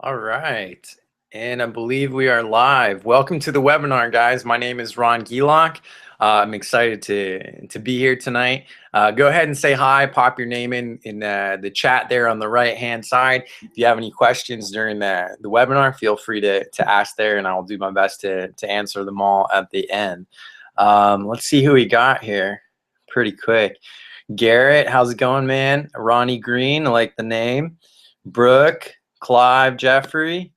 All right. And I believe we are live. Welcome to the webinar, guys. My name is Ron Gielach. I'm excited to be here tonight. Go ahead and say hi, pop your name in the chat there on the right-hand side. If you have any questions during the webinar, feel free to ask there, and I'll do my best to answer them all at the end. Let's see who we got here pretty quick. Garrett, how's it going, man? Ronnie Green, I like the name. Brooke, Clive, Jeffrey,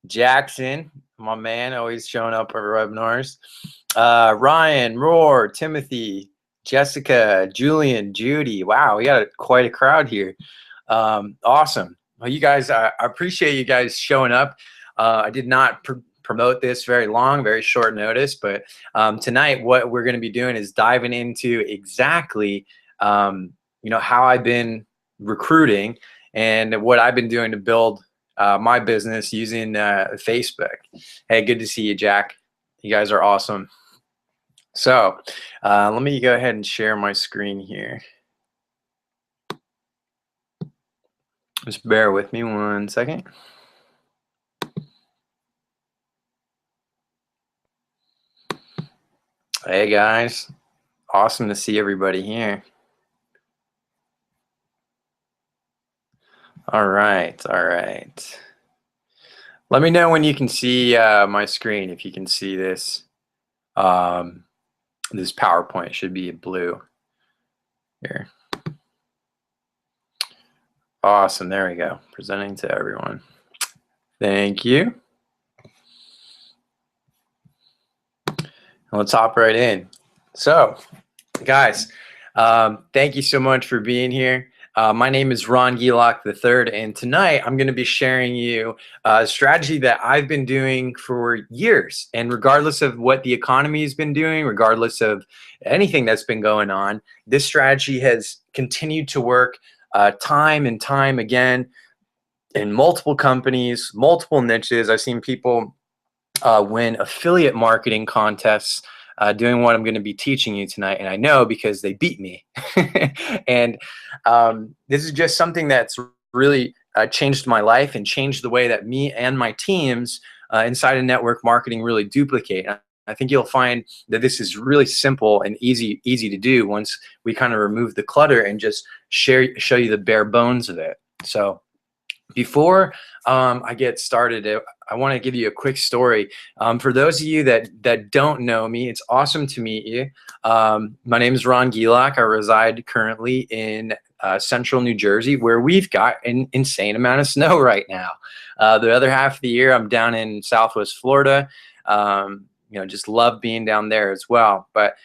Jackson, my man, always showing up at webinars. Ryan, Roar, Timothy, Jessica, Julian, Judy. Wow, we got quite a crowd here. Awesome. Well, you guys, I appreciate you guys showing up. I did not promote this very short notice, but tonight what we're going to be doing is diving into exactly, how I've been recruiting and what I've been doing to build my business using Facebook. Hey, good to see you, Jack. You guys are awesome. So let me go ahead and share my screen here. Just bear with me 1 second. Hey, guys. Awesome to see everybody here. All right. Let me know when you can see my screen, if you can see this. This PowerPoint should be blue here. Awesome, there we go. Presenting to everyone. Thank you. Let's hop right in. So, guys, thank you so much for being here. My name is Ron Gielach III, and tonight I'm going to be sharing you a strategy that I've been doing for years. And regardless of what the economy has been doing, regardless of anything that's been going on, this strategy has continued to work time and time again in multiple companies, multiple niches. I've seen people win affiliate marketing contests doing what I'm going to be teaching you tonight, and I know because they beat me. And this is just something that's really changed my life and changed the way that me and my teams inside of network marketing really duplicate. I think you'll find that this is really simple and easy to do once we kind of remove the clutter and just show you the bare bones of it. So before I get started, I want to give you a quick story. For those of you that don't know me, it's awesome to meet you. My name is Ron Gielach. I reside currently in central New Jersey, where we've got an insane amount of snow right now. The other half of the year, I'm down in Southwest Florida. Just love being down there as well. But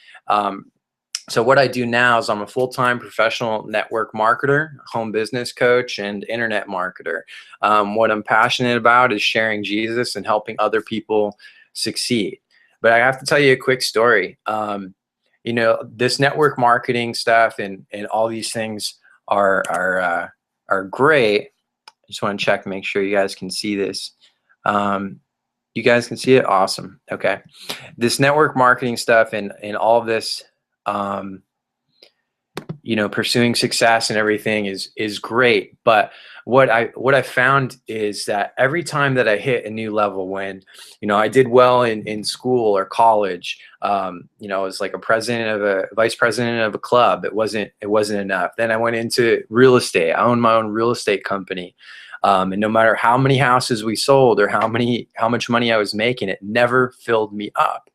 so what I do now is I'm a full-time professional network marketer, home business coach, and internet marketer. What I'm passionate about is sharing Jesus and helping other people succeed. But I have to tell you a quick story. This network marketing stuff and all these things are great. I just want to check, make sure you guys can see this. You guys can see it? Awesome. Okay. This network marketing stuff and all of this, pursuing success and everything is great. But what I found is that every time that I hit a new level, when, I did well in school or college, I was like vice president of a club. It wasn't enough. Then I went into real estate. I owned my own real estate company. And no matter how many houses we sold or how much money I was making, it never filled me up.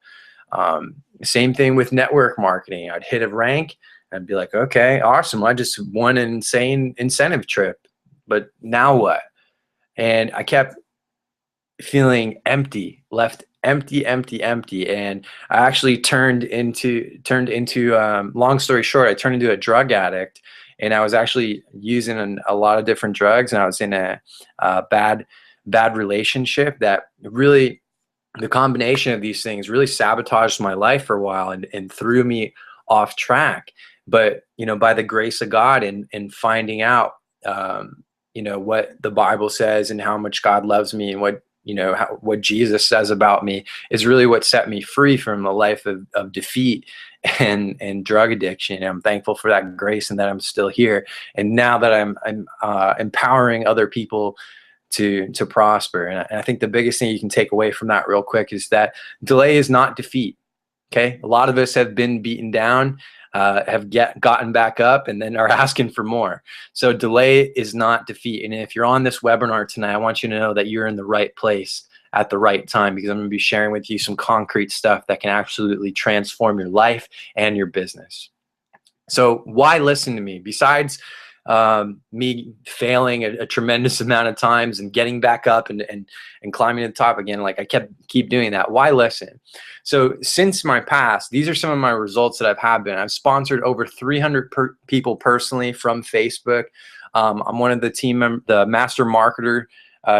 Same thing with network marketing. I'd hit a rank and I'd be like, okay, awesome. I just won an insane incentive trip, but now what? And I kept feeling empty, left empty. And I actually turned into long story short, I turned into a drug addict, and I was actually using a lot of different drugs, and I was in a bad relationship that really, the combination of these things really sabotaged my life for a while and threw me off track. But, by the grace of God and finding out, what the Bible says and how much God loves me and what Jesus says about me is really what set me free from a life of defeat and drug addiction. And I'm thankful for that grace and that I'm still here. And now that I'm empowering other people to prosper. And I think the biggest thing you can take away from that real quick is that delay is not defeat. Okay, a lot of us have been beaten down, have gotten back up, and then are asking for more. So delay is not defeat. And if you're on this webinar tonight, I want you to know that you're in the right place at the right time, because I'm going to be sharing with you some concrete stuff that can absolutely transform your life and your business. So why listen to me? Besides me failing a tremendous amount of times and getting back up and climbing to the top again, like I keep doing that. Why listen? So since my past, these are some of my results that I've sponsored over 300 people personally from Facebook. I'm one of the master marketer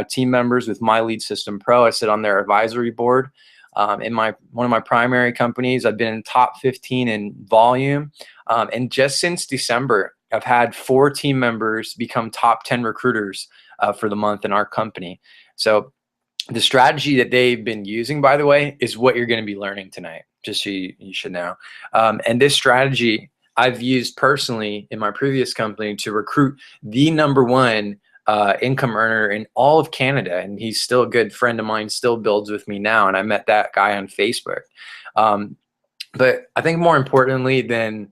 team members with My Lead System Pro. I sit on their advisory board. In one of my primary companies, I've been in top 15 in volume. And just since December, I've had 4 team members become top 10 recruiters for the month in our company. So the strategy that they've been using, by the way, is what you're going to be learning tonight, just so you should know. And this strategy I've used personally in my previous company to recruit the #1 income earner in all of Canada. And he's still a good friend of mine, still builds with me now. And I met that guy on Facebook. But I think more importantly than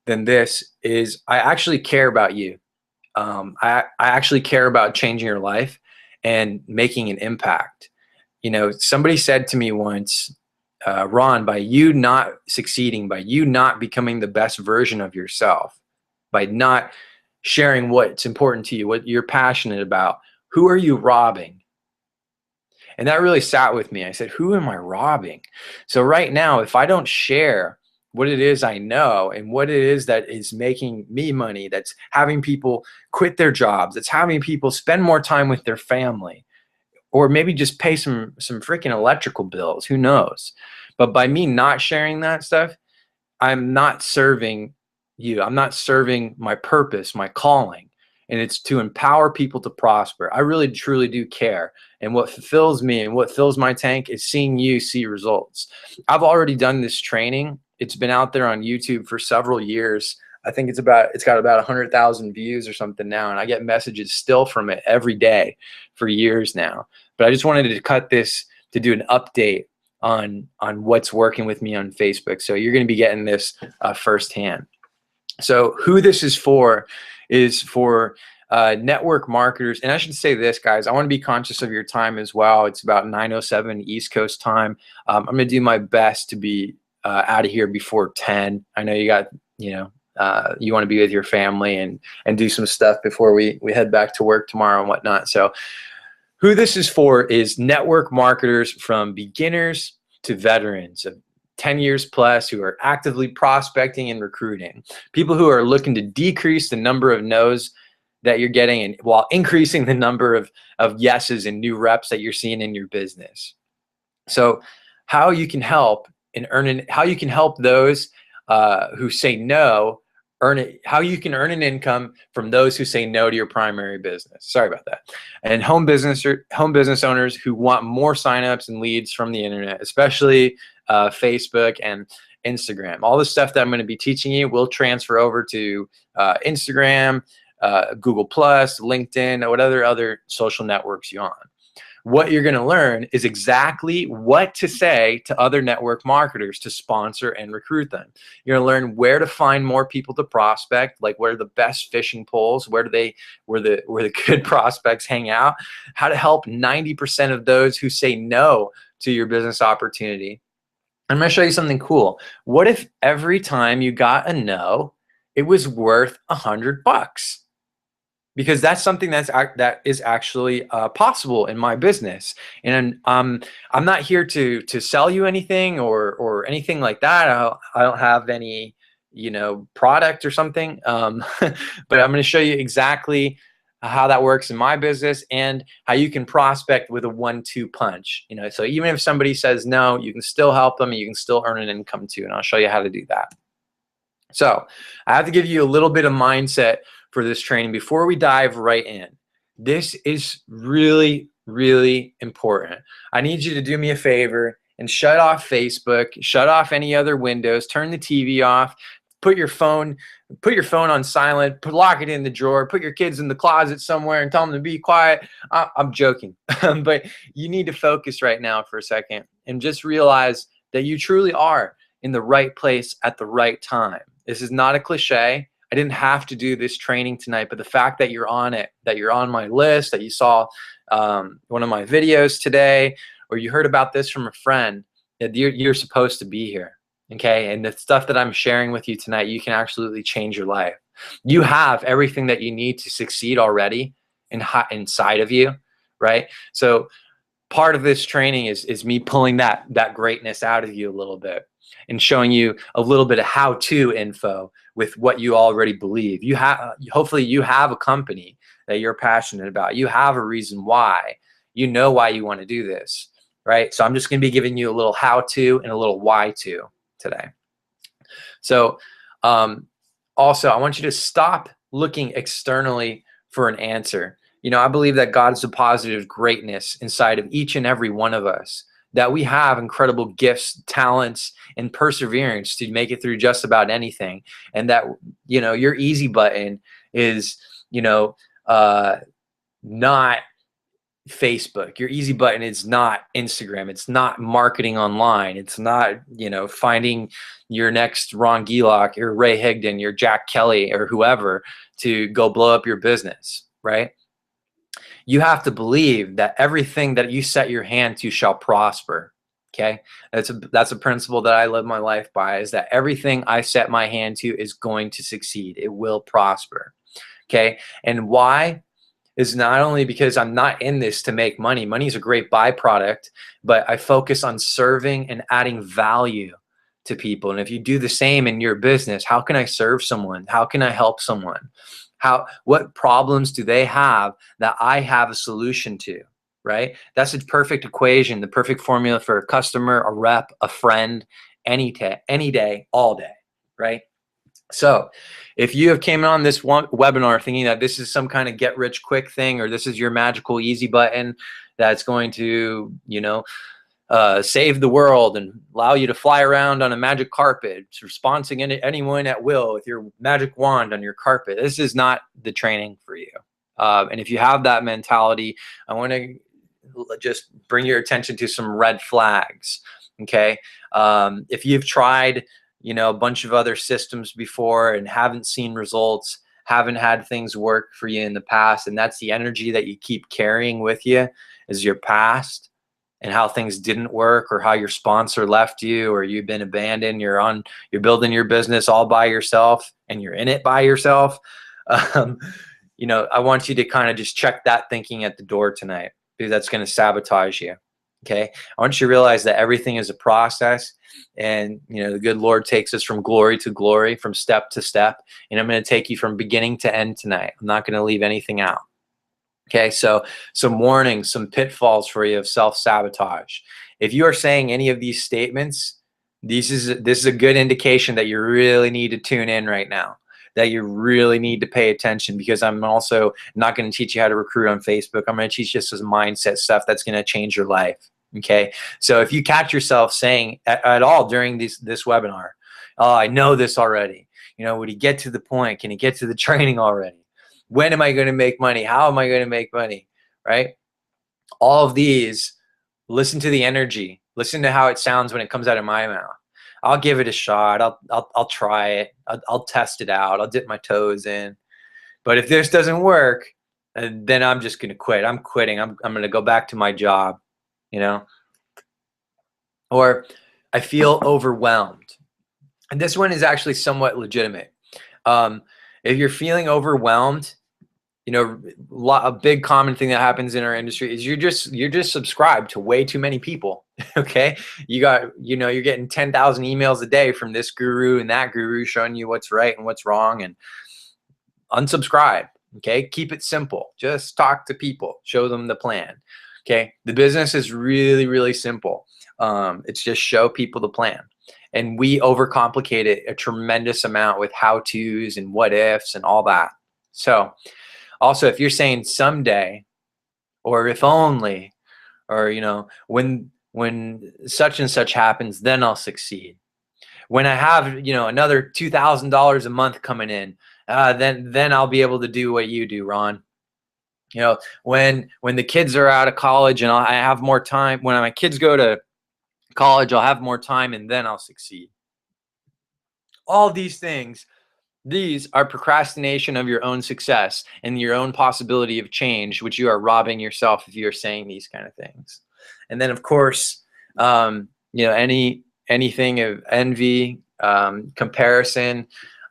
this is I actually care about you. I actually care about changing your life and making an impact. You know, somebody said to me once, Ron, by you not succeeding, by you not becoming the best version of yourself, by not sharing what's important to you, what you're passionate about, who are you robbing? And that really sat with me. I said, who am I robbing? So right now, if I don't share what it is I know and what it is that is making me money, that's having people quit their jobs, that's having people spend more time with their family, or maybe just pay some freaking electrical bills, who knows? But by me not sharing that stuff, I'm not serving you. I'm not serving my purpose, my calling. And it's to empower people to prosper. I really, truly do care. And what fulfills me and what fills my tank is seeing you see results. I've already done this training. It's been out there on YouTube for several years. I think it's got about 100,000 views or something now. And I get messages still from it every day for years now. But I just wanted to cut this to do an update on what's working with me on Facebook. So you're going to be getting this firsthand. So who this is for network marketers. And I should say this, guys, I want to be conscious of your time as well. It's about 9:07 East Coast time. I'm going to do my best to be out of here before 10. I know you got, you want to be with your family and do some stuff before we head back to work tomorrow and whatnot. So who this is for is network marketers from beginners to veterans of 10 years plus who are actively prospecting and recruiting. People who are looking to decrease the number of no's that you're getting and while increasing the number of yeses and new reps that you're seeing in your business. So how you can help how you can help those who say no how you can earn an income from those who say no to your primary business. Sorry about that. And home business owners who want more signups and leads from the internet, especially Facebook and Instagram. All the stuff that I'm going to be teaching you will transfer over to Instagram, Google+, LinkedIn, or whatever other social networks you're on. What you're going to learn is exactly what to say to other network marketers to sponsor and recruit them. You're going to learn where to find more people to prospect, like where are the best fishing poles, where the good prospects hang out, how to help 90% of those who say no to your business opportunity. I'm going to show you something cool. What if every time you got a no, it was worth $100? Because that's something that is actually possible in my business. And I'm not here to sell you anything or anything like that. I don't have any, product or something. But I'm going to show you exactly how that works in my business and how you can prospect with a 1-2 punch. So even if somebody says no, you can still help them and you can still earn an income too. And I'll show you how to do that. So I have to give you a little bit of mindset for this training before we dive right in. This is really, really important. I need you to do me a favor and shut off Facebook, shut off any other windows, turn the TV off, put your phone on silent, lock it in the drawer, put your kids in the closet somewhere and tell them to be quiet. I'm joking, but you need to focus right now for a second and just realize that you truly are in the right place at the right time. This is not a cliche. I didn't have to do this training tonight, but the fact that you're on it, that you're on my list, that you saw one of my videos today, or you heard about this from a friend, that you're supposed to be here. Okay, and the stuff that I'm sharing with you tonight, you can absolutely change your life. You have everything that you need to succeed already inside of you, right? So part of this training is me pulling that greatness out of you a little bit and showing you a little bit of how-to info with what you already believe. You have, hopefully you have a company that you're passionate about. You have a reason why. You know why you want to do this, right? So I'm just going to be giving you a little how-to and a little why-to today. So also, I want you to stop looking externally for an answer. You know, I believe that God's deposited greatness inside of each and every one of us, that we have incredible gifts, talents, and perseverance to make it through just about anything. And that, you know, your easy button is, you know, not Facebook. Your easy button is not Instagram. It's not marketing online. It's not, you know, finding your next Ron Gilak or Ray Higdon, your Jack Kelly or whoever to go blow up your business, right? You have to believe that everything that you set your hand to shall prosper. Okay, that's a principle that I live my life by, is that everything I set my hand to is going to succeed. It will prosper. Okay, and why? Is not only because I'm not in this to make money. Money is a great byproduct, but I focus on serving and adding value to people. And if you do the same in your business, how can I serve someone? How can I help someone? What problems do they have that I have a solution to, right? That's a perfect equation, the perfect formula for a customer, a rep, a friend, any day, all day, right? So if you have came on this one webinar thinking that this is some kind of get rich quick thing, or this is your magical easy button that's going to, you know, save the world and allow you to fly around on a magic carpet, responding anyone at will with your magic wand on your carpet, this is not the training for you. And if you have that mentality, I want to just bring your attention to some red flags. Okay. If you've tried, you know, a bunch of other systems before and haven't seen results, haven't had things work for you in the past, and that's the energy that you keep carrying with you is your past and how things didn't work, or how your sponsor left you, or you've been abandoned, you're building your business all by yourself and you're in it by yourself. You know, I want you to kind of just check that thinking at the door tonight, because that's going to sabotage you. Okay. I want you to realize that everything is a process, and, you know, the good Lord takes us from glory to glory, from step to step. And I'm going to take you from beginning to end tonight. I'm not going to leave anything out. Okay. So some warnings, some pitfalls for you of self-sabotage. If you are saying any of these statements, this is a good indication that you really need to tune in right now, that you really need to pay attention, because I'm also not going to teach you how to recruit on Facebook. I'm going to teach you some mindset stuff that's going to change your life. Okay. So if you catch yourself saying at all during this webinar, oh, I know this already. You know, would he get to the point? Can he get to the training already? When am I going to make money? How am I going to make money? Right? All of these, listen to the energy. Listen to how it sounds when it comes out of my mouth. I'll give it a shot. I'll try it. I'll test it out. I'll dip my toes in. But if this doesn't work, then I'm just going to quit. I'm quitting. I'm going to go back to my job, you know? Or I feel overwhelmed. And this one is actually somewhat legitimate. If you're feeling overwhelmed, you know, a big common thing that happens in our industry is you're just subscribed to way too many people. Okay. You're getting 10,000 emails a day from this guru and that guru showing you what's right and what's wrong, and unsubscribe. Okay. Keep it simple. Just talk to people, show them the plan. Okay. The business is really, really simple. It's just show people the plan. And we overcomplicate it a tremendous amount with how-tos and what ifs and all that. So also, if you're saying someday, or if only, or, you know, when such and such happens, then I'll succeed. when I have, you know, another $2,000 a month coming in, then I'll be able to do what you do, Ron. You know, when the kids are out of college and I have more time, when my kids go to college, I'll have more time and then I'll succeed. All these things, these are procrastination of your own success and your own possibility of change, which you are robbing yourself if you're saying these kind of things. And then, of course, you know, anything of envy, comparison,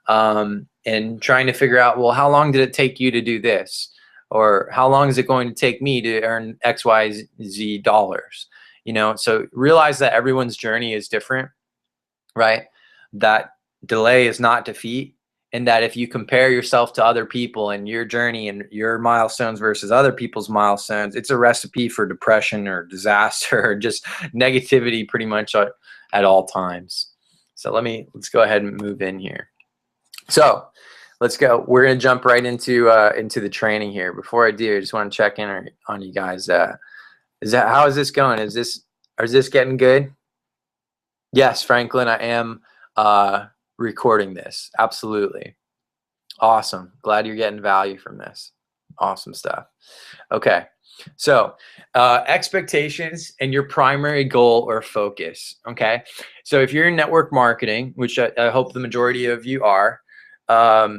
and trying to figure out, well, how long did it take you to do this? Or how long is it going to take me to earn X, Y, Z dollars? You know, so realize that everyone's journey is different, right? That delay is not defeat. And that if you compare yourself to other people and your journey and your milestones versus other people's milestones, it's a recipe for depression or disaster or just negativity pretty much at all times. So let's go ahead and move in here. So let's go. We're going to jump right into the training here. Before I do, I just want to check in on you guys. How is this going? Is this getting good? Yes, Franklin, I am recording this. Absolutely. Awesome. Glad you're getting value from this. Awesome stuff. Okay. So expectations and your primary goal or focus. Okay. So if you're in network marketing, which I hope the majority of you are, let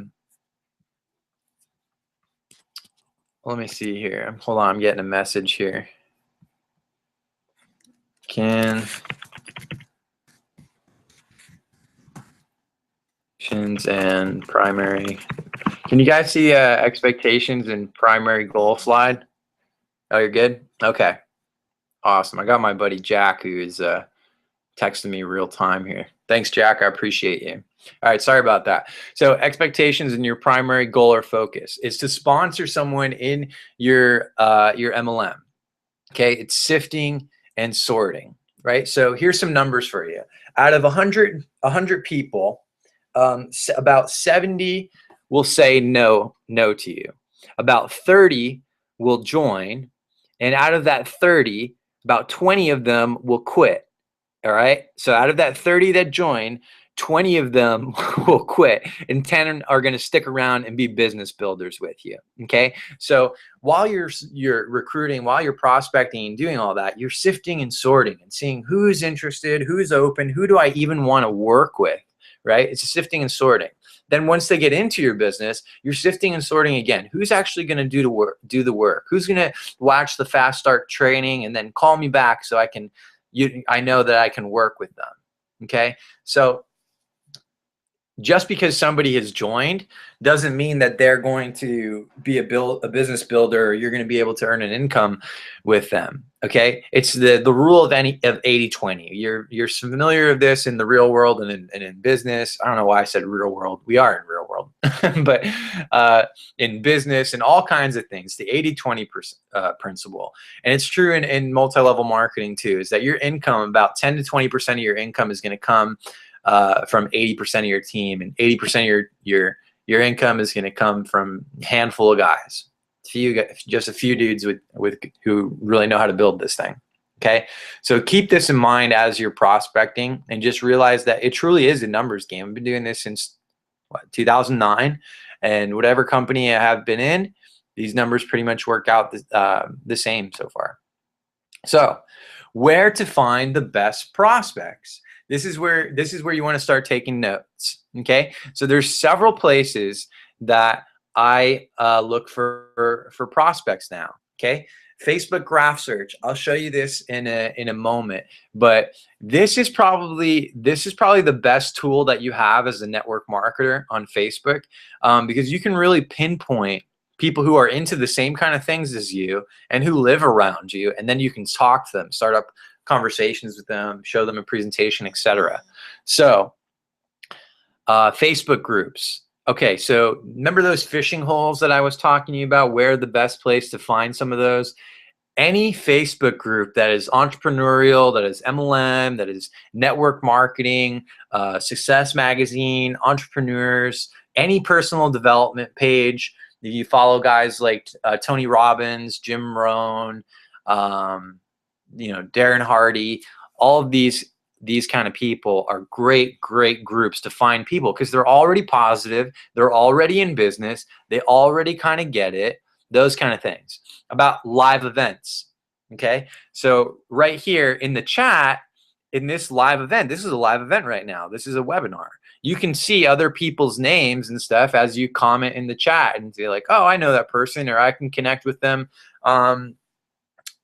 me see here. Hold on. I'm getting a message here. And primary. Can you guys see expectations and primary goal slide? Oh, you're good? Okay. Awesome. I got my buddy Jack who is texting me real time here. Thanks, Jack. I appreciate you. All right. Sorry about that. So expectations and your primary goal or focus is to sponsor someone in your MLM. Okay. It's sifting and sorting, right? So here's some numbers for you. Out of 100 people, about 70 will say no to you. About 30 will join. And out of that 30, about 20 of them will quit. All right. So out of that 30 that join, 20 of them will quit and 10 are going to stick around and be business builders with you. Okay. So while you're recruiting, while you're prospecting and doing all that, you're sifting and sorting and seeing who's interested, who's open, who do I even want to work with, right? It's a sifting and sorting. Then once they get into your business, you're sifting and sorting again. Who's actually going to do the work? Who's going to watch the fast start training and then call me back so I know that I can work with them. Okay. So just because somebody has joined doesn't mean that they're going to be a business builder or you're going to be able to earn an income with them. Okay. It's the rule of 80-20. You're familiar with this in the real world and in business. I don't know why I said real world. We are in real world, but in business and all kinds of things, the 80-20 principle. And it's true in multi-level marketing too, is that your income, about 10 to 20% of your income is going to come from 80% of your team, and 80% of your income is going to come from a handful of guys, just a few dudes who really know how to build this thing. Okay, so keep this in mind as you're prospecting, and just realize that it truly is a numbers game. I've been doing this since 2009, and whatever company I have been in, these numbers pretty much work out the same so far. So, where to find the best prospects? This is where you want to start taking notes. Okay, so there's several places that I look for prospects now. Okay, Facebook graph search. I'll show you this in a moment, but this is probably the best tool that you have as a network marketer on Facebook, because you can really pinpoint people who are into the same kind of things as you and who live around you, and then you can talk to them, start up conversations with them, show them a presentation, etc. So Facebook groups. Okay, so remember those fishing holes that I was talking to you about? Where the best place to find some of those? Any Facebook group that is entrepreneurial, that is MLM, that is network marketing, Success Magazine, entrepreneurs, any personal development page. You follow guys like Tony Robbins, Jim Rohn, Darren Hardy, all of these these kind of people are great groups to find people, because they're already positive, they're already in business, they already kind of get it, those kind of things. About live events. Okay, so right here in the chat, in this live event, this is a live event right now, this is a webinar, you can see other people's names and stuff as you comment in the chat and say like, oh, I know that person, or I can connect with them on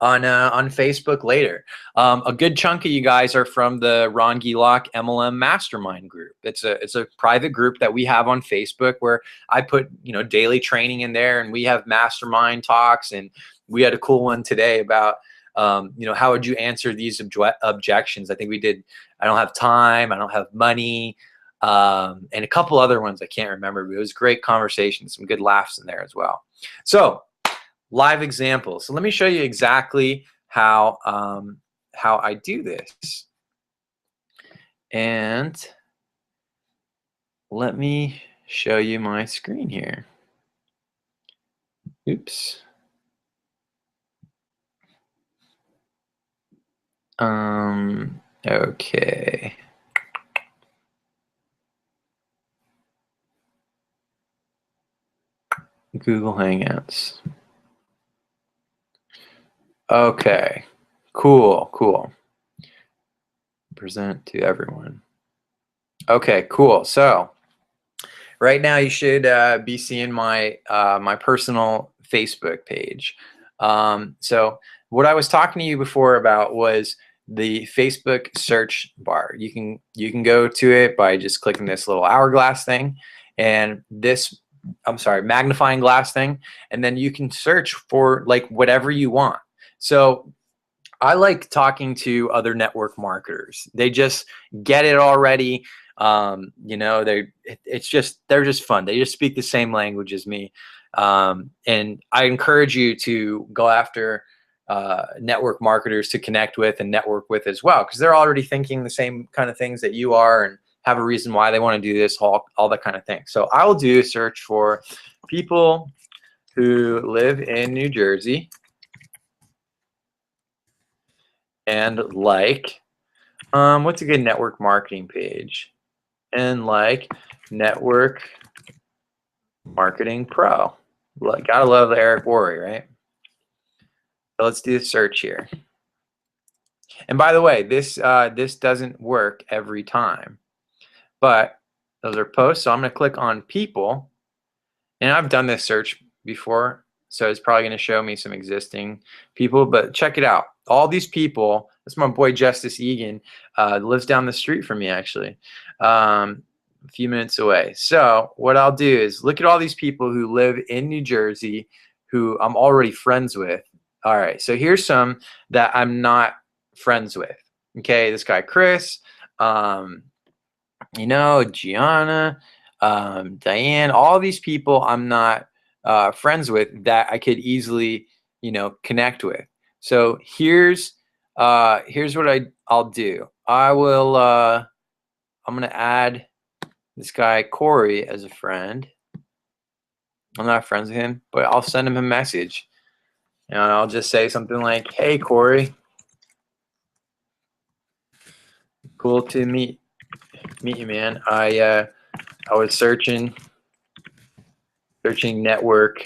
Facebook later. A good chunk of you guys are from the Ron Gielak MLM Mastermind group. It's a private group that we have on Facebook where I put, you know, daily training in there, and we have mastermind talks. And we had a cool one today about you know, how would you answer these objections? I think we did, I don't have time, I don't have money, and a couple other ones I can't remember, but it was great conversation, some good laughs in there as well. So live examples. So let me show you exactly how I do this. And let me show you my screen here. Oops. Okay. Google Hangouts. Okay, cool. Present to everyone. Okay, cool. So right now you should be seeing my my personal Facebook page. So what I was talking to you before about was the Facebook search bar. You can go to it by just clicking this little hourglass thing, and this, I'm sorry, magnifying glass thing, and then you can search for like whatever you want. So I like talking to other network marketers. They just get it already. You know, they're just fun. They just speak the same language as me. And I encourage you to go after network marketers to connect with and network with as well, because they're already thinking the same kind of things that you are and have a reason why they want to do this, all that kind of thing. So I will do a search for people who live in New Jersey and like, what's a good network marketing page? And like Network Marketing Pro. Gotta love Eric Worre, right? So let's do the search here. And by the way, this doesn't work every time, but those are posts. So I'm gonna click on people, and I've done this search before, so it's probably gonna show me some existing people, but check it out. All these people, that's my boy Justice Egan, lives down the street from me actually, a few minutes away. So what I'll do is look at all these people who live in New Jersey who I'm already friends with. All right, so here's some that I'm not friends with. Okay, this guy Chris, you know, Gianna, Diane, all these people I'm not friends with that I could easily, you know, connect with. So here's what I'll do. I will I'm gonna add this guy Corey as a friend. I'm not friends with him, but I'll send him a message, and I'll just say something like, "Hey Corey, cool to meet you, man. I was searching Network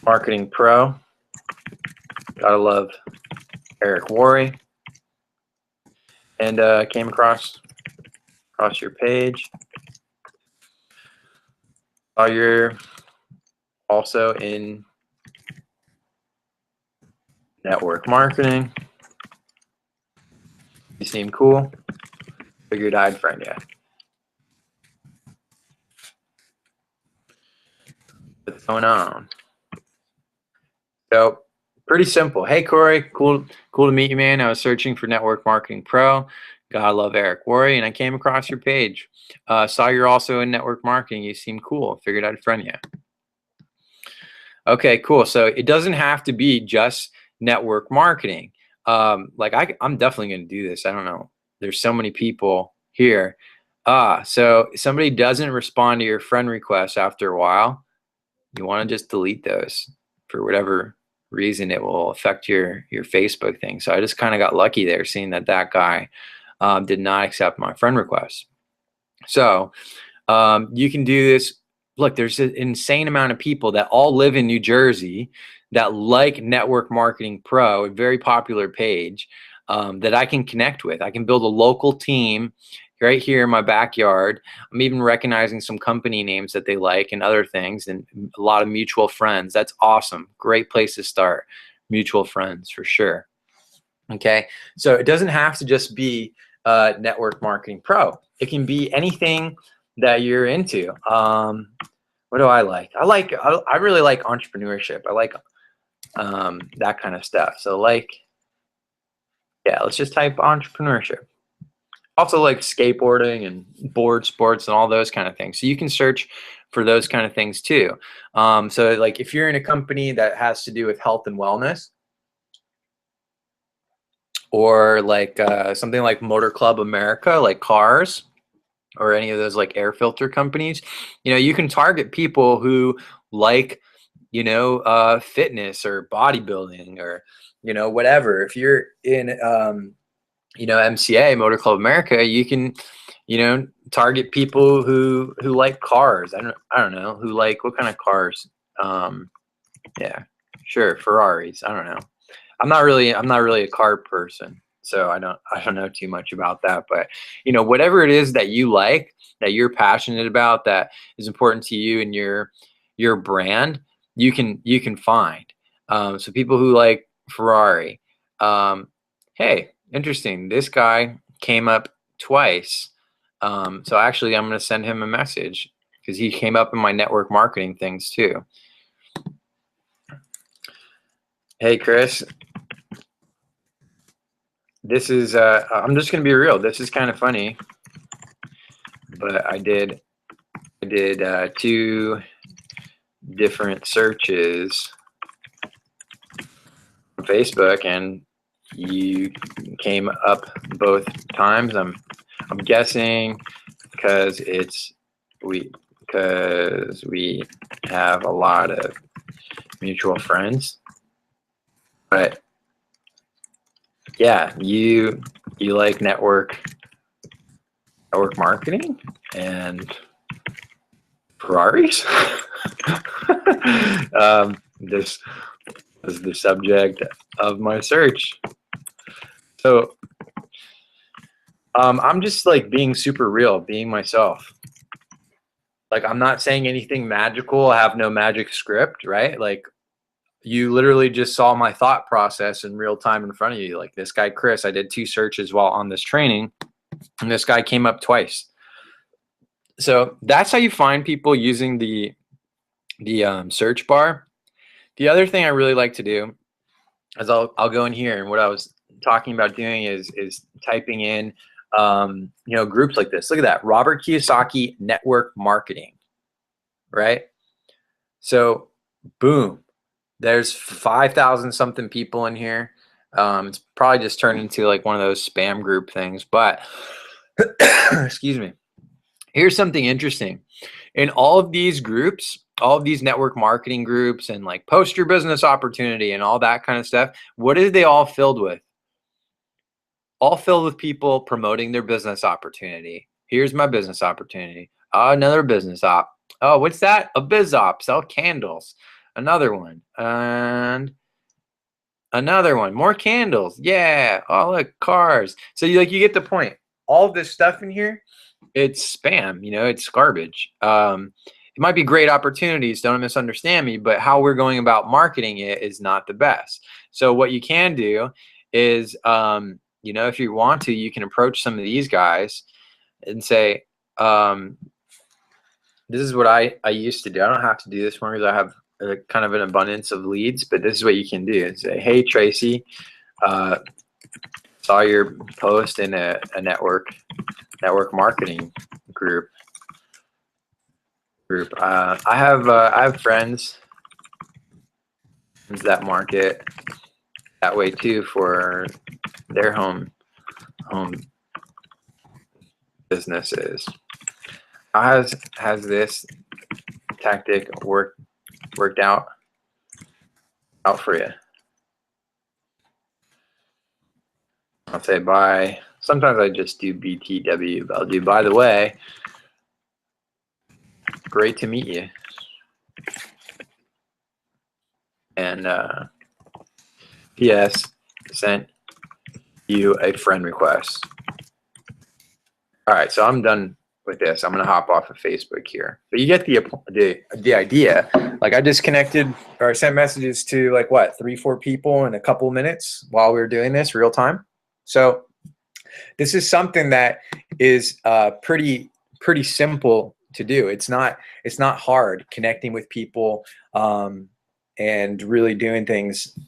Marketing Pro. Gotta love Eric Worre, and came across your page. You're also in network marketing. You seem cool. Figured I'd friend you. What's going on?" So pretty simple. Hey Corey, cool to meet you, man. I was searching for Network Marketing Pro. Gotta love Eric Worre, and I came across your page. Saw you're also in network marketing. You seem cool. Figured I'd friend you. Okay, cool. So it doesn't have to be just network marketing. Like I'm definitely gonna do this. I don't know. There's so many people here. So if somebody doesn't respond to your friend request after a while, you want to just delete those for whatever reason it will affect your Facebook thing. So I just kind of got lucky there, seeing that that guy did not accept my friend request. So you can do this. Look, there's an insane amount of people that all live in New Jersey that like Network Marketing Pro, a very popular page that I can connect with. I can build a local team right here in my backyard. I'm even recognizing some company names that they like and other things, and a lot of mutual friends. That's awesome. Great place to start. Mutual friends for sure. Okay, so it doesn't have to just be Network Marketing Pro. It can be anything that you're into. What do I like? I really like entrepreneurship. I like that kind of stuff. So like, yeah, let's just type entrepreneurship. Also like skateboarding and board sports and all those kind of things. So you can search for those kind of things too. So like if you're in a company that has to do with health and wellness, or like something like Motor Club America, like cars, or any of those like air filter companies, you know, you can target people who like, you know, fitness or bodybuilding or, you know, whatever. If you're in, you know, MCA, Motor Club America, you can, you know, target people who like cars. I don't know, who like what kind of cars. Yeah, sure, Ferraris. I don't know. I'm not really a car person, so I don't know too much about that. But you know, whatever it is that you like, that you're passionate about, that is important to you and your brand, you can find. So people who like Ferrari, hey, interesting. This guy came up twice. So actually, I'm going to send him a message because he came up in my network marketing things too. Hey, Chris. This is I'm just gonna be real. This is kind of funny, but I did two different searches on Facebook, and you came up both times. I'm guessing because we have a lot of mutual friends, but yeah, you like network marketing and Ferraris. This was the subject of my search. So I'm just like being super real, being myself. Like I'm not saying anything magical. I have no magic script, right? Like you literally just saw my thought process in real time in front of you. Like this guy, Chris, I did two searches while on this training, and this guy came up twice. So that's how you find people using the search bar. The other thing I really like to do is I'll go in here, and what I was talking about doing is typing in you know, groups like this. Look at that, Robert Kiyosaki Network Marketing, right? So boom, there's 5,000 something people in here. It's probably just turned into like one of those spam group things, but excuse me. Here's something interesting. In all of these groups, all of these network marketing groups and like post your business opportunity and all that kind of stuff, what are they all filled with? All filled with people promoting their business opportunity. Here's my business opportunity. Another business op. Oh, what's that? A biz op. Sell candles. Another one. And another one. More candles. Yeah. Oh, look, cars. So you get the point. All of this stuff in here, it's spam. You know, it's garbage. It might be great opportunities. Don't misunderstand me, but how we're going about marketing it is not the best. So what you can do is, you know, if you want to, you can approach some of these guys and say, this is what I used to do. I don't have to do this one because I have kind of an abundance of leads, but this is what you can do. Say, hey, Tracy, saw your post in a network marketing group. I have friends that market that way too for their home businesses. How has this tactic worked out? out for you. I'll say bye. Sometimes I just do BTW, but I'll do, by the way, great to meet you. And P.S. sent you a friend request. All right, so I'm done with this. I'm gonna hop off of Facebook here, but you get the idea. Like, I just connected or sent messages to like what, 3-4 people in a couple of minutes while we were doing this real time. So this is something that is pretty simple to do. It's not hard connecting with people and really doing things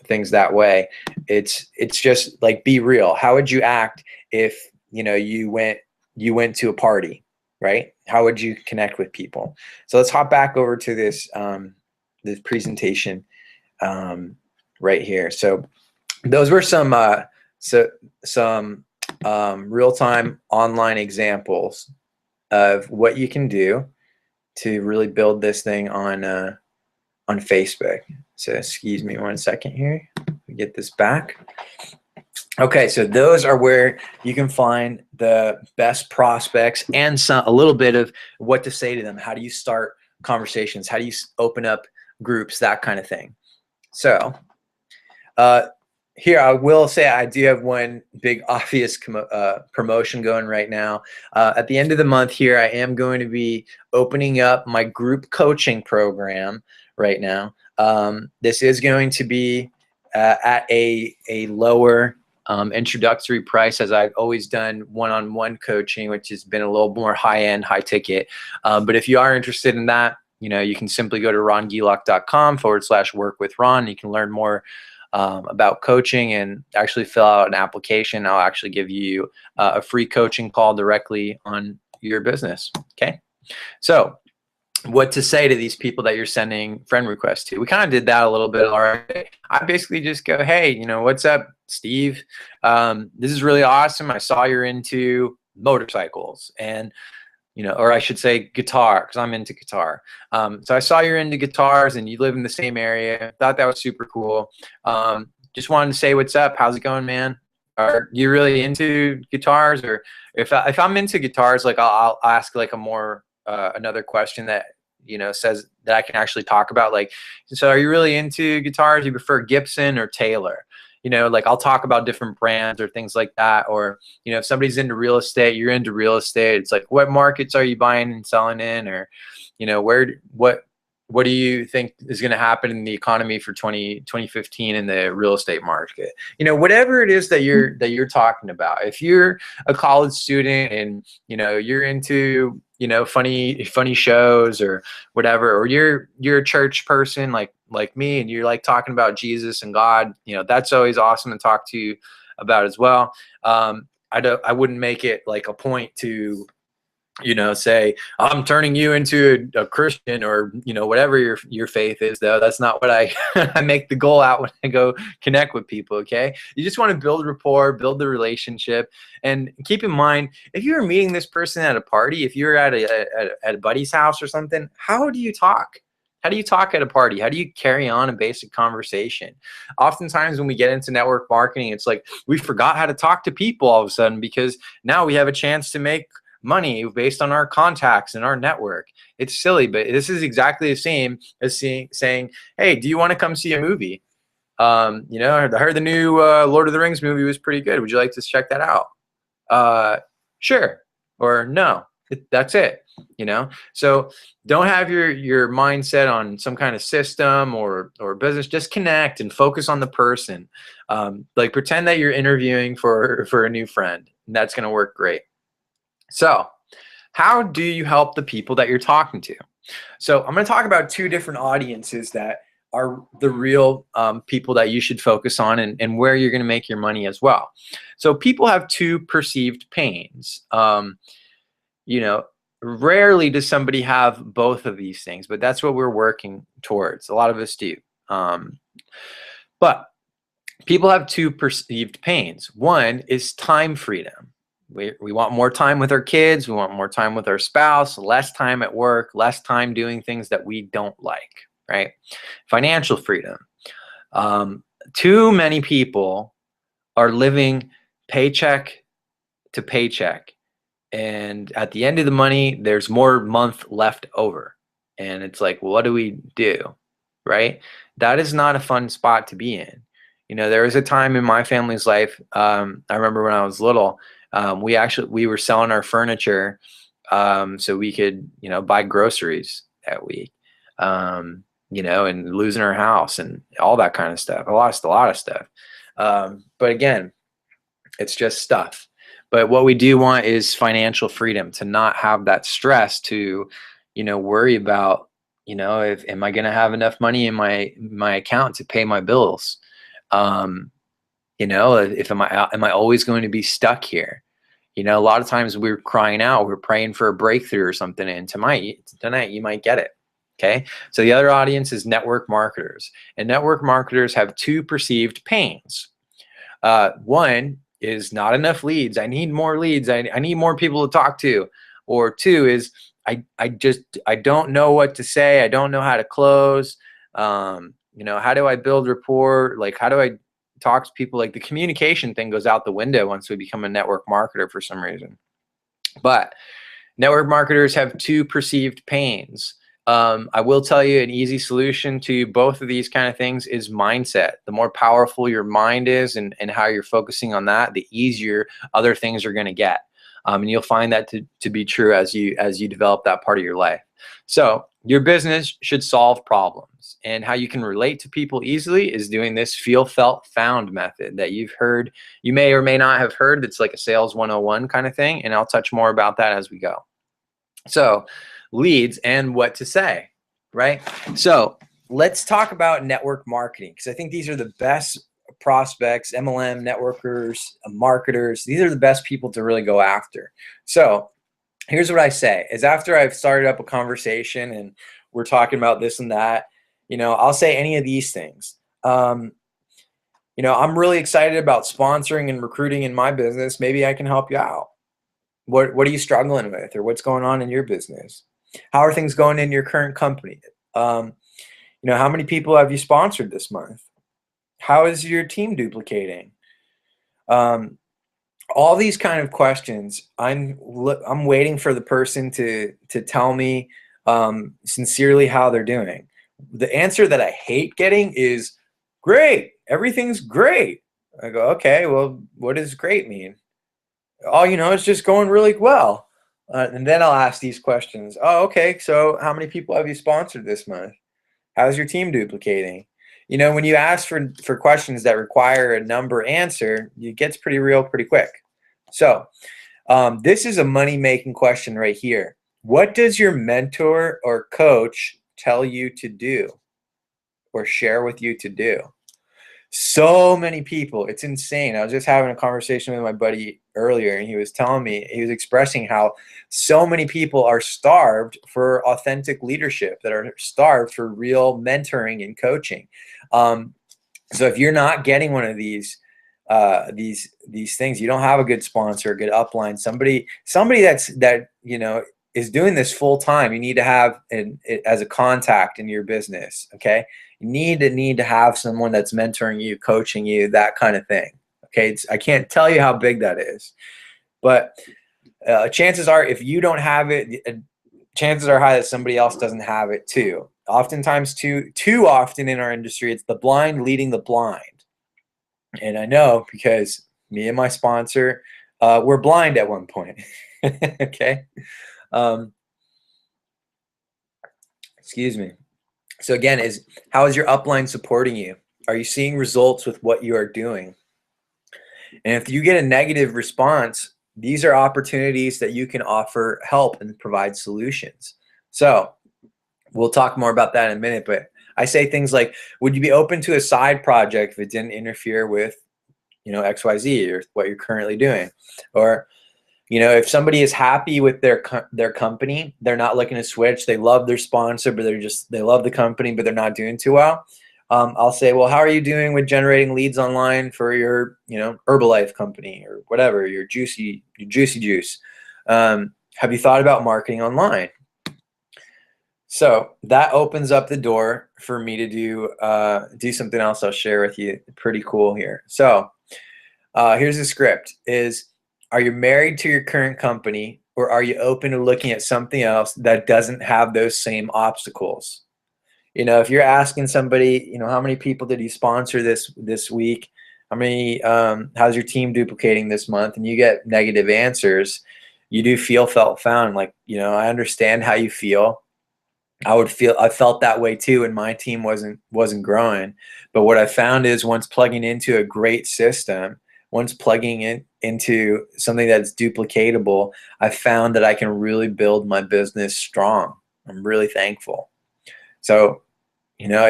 that way. It's just like, be real. How would you act if you went to a party, right? How would you connect with people? So let's hop back over to this this presentation right here. So those were some real-time online examples of what you can do to really build this thing on Facebook. So excuse me one second here. Get this back. Okay, so those are where you can find the best prospects and a little bit of what to say to them. How do you start conversations? How do you open up groups? That kind of thing. So here I will say I do have one big obvious promotion going right now. At the end of the month here, I am going to be opening up my group coaching program right now. This is going to be at a lower introductory price, as I've always done one-on-one coaching, which has been a little more high-end, high ticket. But if you are interested in that, you can simply go to rongilak.com/work-with-Ron. You can learn more about coaching and actually fill out an application. I'll actually give you a free coaching call directly on your business. Okay. So what to say to these people that you're sending friend requests to. We kind of did that a little bit already. I basically just go, hey, what's up, Steve? This is really awesome. I saw you're into motorcycles and, or I should say guitar, because I'm into guitar. So I saw you're into guitars and you live in the same area. Thought that was super cool. Just wanted to say what's up. How's it going, man? Are you really into guitars? Or if I'm into guitars, like I'll ask like a more another question that says that I can actually talk about, like, so are you really into guitars? You prefer Gibson or Taylor? Like I'll talk about different brands or things like that. Or if somebody's into real estate, you're into real estate, it's like, what markets are you buying and selling in? Or what do you think is going to happen in the economy for 2015 in the real estate market? Whatever it is that you're talking about. If you're a college student and you're into funny shows or whatever, or you're a church person like me and you're like talking about Jesus and God, that's always awesome to talk to you about as well. I wouldn't make it like a point to say I'm turning you into a Christian or whatever your faith is, though. That's not what I I make the goal out when I go connect with people. Okay, you just want to build rapport, build the relationship, and keep in mind, if you're meeting this person at a party, if you're at a buddy's house or something, how do you talk? How do you talk at a party? How do you carry on a basic conversation? Oftentimes when we get into network marketing, it's like we forgot how to talk to people all of a sudden, because now we have a chance to make money based on our contacts and our network. It's silly, but this is exactly the same as saying, hey, do you want to come see a movie? I heard the new Lord of the Rings movie was pretty good. Would you like to check that out? Sure. Or no. That's it. So don't have your mindset on some kind of system or business. Just connect and focus on the person. Like pretend that you're interviewing for a new friend, and that's going to work great. So how do you help the people that you're talking to? So I'm going to talk about two different audiences that are the real people that you should focus on, and where you're going to make your money as well. So people have two perceived pains. Rarely does somebody have both of these things, but that's what we're working towards. A lot of us do. But people have two perceived pains. One is time freedom. We want more time with our kids. We want more time with our spouse, less time at work, less time doing things that we don't like. right? Financial freedom. Too many people are living paycheck to paycheck, and at the end of the money, there's more month left over. And it's like, what do we do? Right? That is not a fun spot to be in. You know, there was a time in my family's life. I remember when I was little, we were selling our furniture so we could, you know, buy groceries that week. You know, and losing our house and all that kind of stuff. I lost a lot of stuff. But again, it's just stuff. But what we do want is financial freedom, to not have that stress, to, you know, worry about, you know, if am I going to have enough money in my account to pay my bills? You know, if am I always going to be stuck here? You know, a lot of times we're crying out, we're praying for a breakthrough or something, and tonight you might get it. Okay. So the other audience is network marketers, and network marketers have two perceived pains. One is not enough leads. I need more leads. I need more people to talk to. Or two is I don't know what to say. I don't know how to close. You know, how do I build rapport? Like, how do I talk to people? Like, the communication thing goes out the window once we become a network marketer for some reason. But network marketers have two perceived pains. I will tell you, an easy solution to both of these kind of things is mindset. The more powerful your mind is and how you're focusing on that, the easier other things are going to get. And you'll find that to be true as you develop that part of your life. So your business should solve problems, and how you can relate to people easily is doing this feel, felt, found method that you've heard. You may or may not have heard. It's like a sales 101 kind of thing, and I'll touch more about that as we go. So leads and what to say, right? So let's talk about network marketing, because I think these are the best prospects, MLM networkers, marketers. These are the best people to really go after. So here's what I say is, after I've started up a conversation and we're talking about this and that, you know, I'll say any of these things. You know, I'm really excited about sponsoring and recruiting in my business. Maybe I can help you out. What are you struggling with, or what's going on in your business? How are things going in your current company? You know, how many people have you sponsored this month? How is your team duplicating? All these kind of questions. I'm waiting for the person to tell me sincerely how they're doing. The answer that I hate getting is great. Everything's great. I go, okay, well, what does great mean? Oh, you know, it's just going really well. And then I'll ask these questions. Oh, okay. So how many people have you sponsored this month? How's your team duplicating? You know, when you ask for questions that require a number answer, it gets pretty real pretty quick. So this is a money-making question right here. What does your mentor or coach tell you to do or share with you to do? So many people, it's insane. I was just having a conversation with my buddy earlier, and he was telling me, he was expressing how so many people are starved for authentic leadership, that are starved for real mentoring and coaching. So if you're not getting one of these things, you don't have a good sponsor, a good upline, somebody that you know is doing this full time. You need to have as a contact in your business. Okay, you need to have someone that's mentoring you, coaching you, that kind of thing. Okay, I can't tell you how big that is, but chances are, if you don't have it, chances are high that somebody else doesn't have it too. Oftentimes, too often in our industry, it's the blind leading the blind. And I know, because me and my sponsor were blind at one point. Okay. Excuse me. So again, how is your upline supporting you? Are you seeing results with what you are doing? And if you get a negative response, these are opportunities that you can offer help and provide solutions. So we'll talk more about that in a minute, but I say things like, would you be open to a side project if it didn't interfere with, you know, XYZ or what you're currently doing? Or, you know, if somebody is happy with their company, they're not looking to switch, they love their sponsor, but they love the company, but they're not doing too well. I'll say, well, how are you doing with generating leads online for your, you know, Herbalife company or whatever, your Juicy Juice? Have you thought about marketing online? So that opens up the door for me to do something else I'll share with you. Pretty cool here. So here's the script is, are you married to your current company, or are you open to looking at something else that doesn't have those same obstacles? You know, if you're asking somebody, you know, how many people did you sponsor this week? How many, how's your team duplicating this month? And you get negative answers, you do feel, felt, found. Like, you know, I understand how you feel. I felt that way too, and my team wasn't growing. But what I found is, once plugging into a great system, once plugging in into something that's duplicatable, I found that I can really build my business strong. I'm really thankful. So, you know,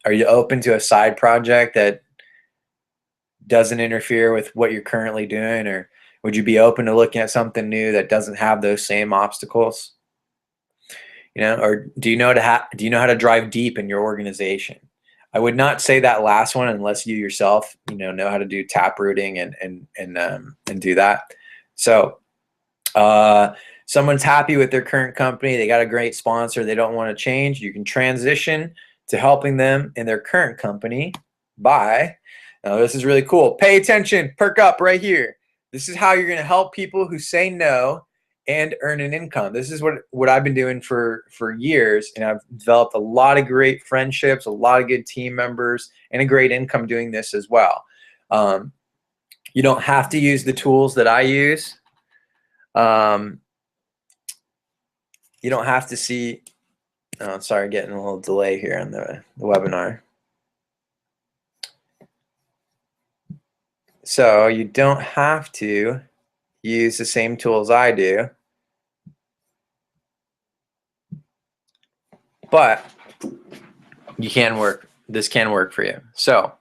are you open to a side project that doesn't interfere with what you're currently doing, or would you be open to looking at something new that doesn't have those same obstacles? You know, or do you know how to drive deep in your organization? I would not say that last one unless you yourself, you know how to do tap rooting and do that. So someone's happy with their current company, they got a great sponsor, they don't want to change. You can transition to helping them in their current company by, now this is really cool, pay attention, perk up right here. This is how you're going to help people who say no and earn an income. This is what I've been doing for years, and I've developed a lot of great friendships, a lot of good team members, and a great income doing this as well. You don't have to use the tools that I use. You don't have to see, oh, sorry, getting a little delay here on the webinar. So you don't have to use the same tools I do, but you can work, this can work for you. So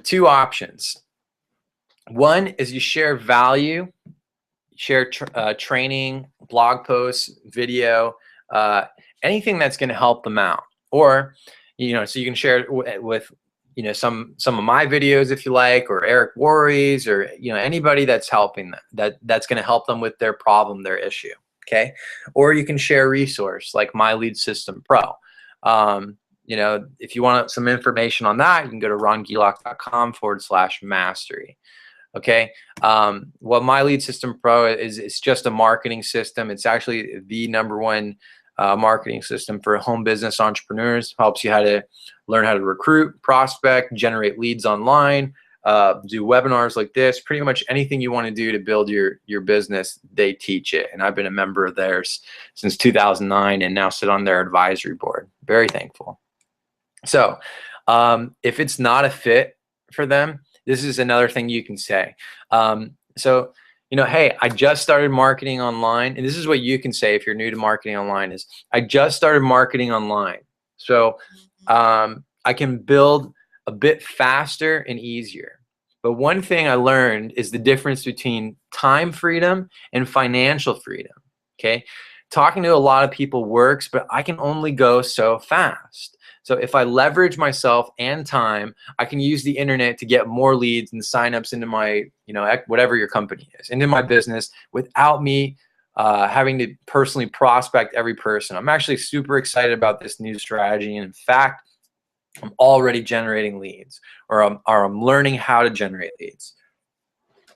two options. One is you share value, share training, blog posts, video, anything that's going to help them out. Or, you know, so you can share it with, you know, some of my videos if you like, or Eric Worre's, or, you know, anybody that's helping them, that's going to help them with their problem, their issue. Okay. Or you can share a resource like My Lead System Pro. You know, if you want some information on that, you can go to rongilak.com/mastery. Okay. What My Lead System Pro is, it's just a marketing system. It's actually the #1 marketing system for home business entrepreneurs. Helps you how to learn how to recruit, prospect, generate leads online, do webinars like this. Pretty much anything you want to do to build your business, they teach it. And I've been a member of theirs since 2009 and now sit on their advisory board. Very thankful. So if it's not a fit for them, this is another thing you can say. So, you know, hey, I just started marketing online. And this is what you can say if you're new to marketing online is, I just started marketing online. So I can build a bit faster and easier. But one thing I learned is the difference between time freedom and financial freedom. Okay. Talking to a lot of people works, but I can only go so fast. So if I leverage myself and time, I can use the internet to get more leads and signups into my, you know, whatever your company is, into my business without me having to personally prospect every person. I'm actually super excited about this new strategy. And in fact, I'm already generating leads, or I'm learning how to generate leads.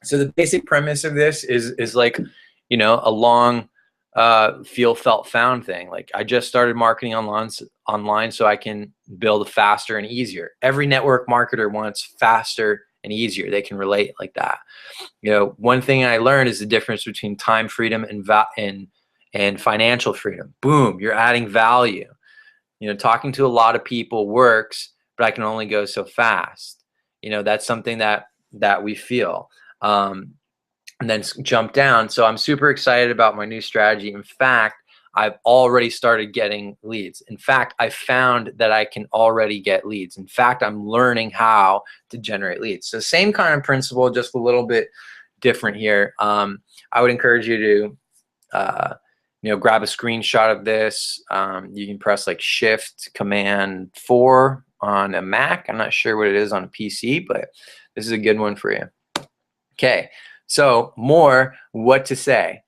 So the basic premise of this is like, you know, a long feel, felt, found thing. Like, I just started marketing online so I can build faster and easier. Every network marketer wants faster and easier. They can relate like that. You know, one thing I learned is the difference between time freedom and financial freedom. Boom, you're adding value. You know, talking to a lot of people works, but I can only go so fast. You know, that's something that we feel. And then jump down. So I'm super excited about my new strategy. In fact, I've already started getting leads. In fact, I found that I can already get leads. In fact, I'm learning how to generate leads. So same kind of principle, just a little bit different here. I would encourage you to, you know, grab a screenshot of this. You can press like Shift Command 4 on a Mac. I'm not sure what it is on a PC, but this is a good one for you. Okay. So more what to say.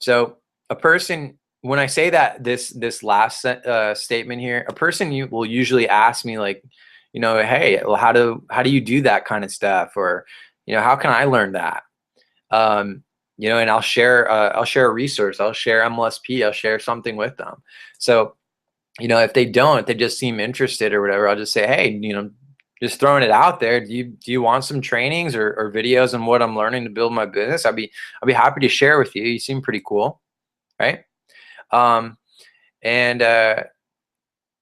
So a person when I say that this last statement here, a person will usually ask me like, hey, well, how do you do that kind of stuff, or how can I learn that? um, and I'll share a resource, I'll share MLSP, I'll share something with them. So, if they don't, they just seem interested or whatever, I'll just say, hey, just throwing it out there. Do you want some trainings or videos on what I'm learning to build my business? I'll be happy to share with you. You seem pretty cool, right? Um, and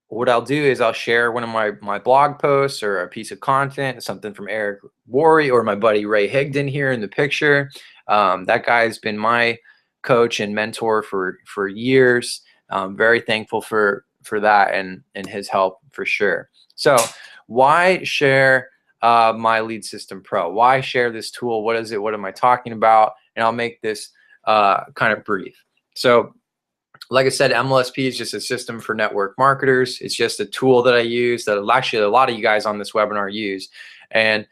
what I'll do is I'll share one of my blog posts or a piece of content, something from Eric Worre or my buddy Ray Higdon here in the picture. That guy's been my coach and mentor for years. Very thankful for that and his help for sure. So why share my Lead System Pro? Why share this tool? What is it? What am I talking about? And I'll make this kind of brief. So like I said, MLSP is just a system for network marketers. It's just a tool that I use that actually a lot of you guys on this webinar use. And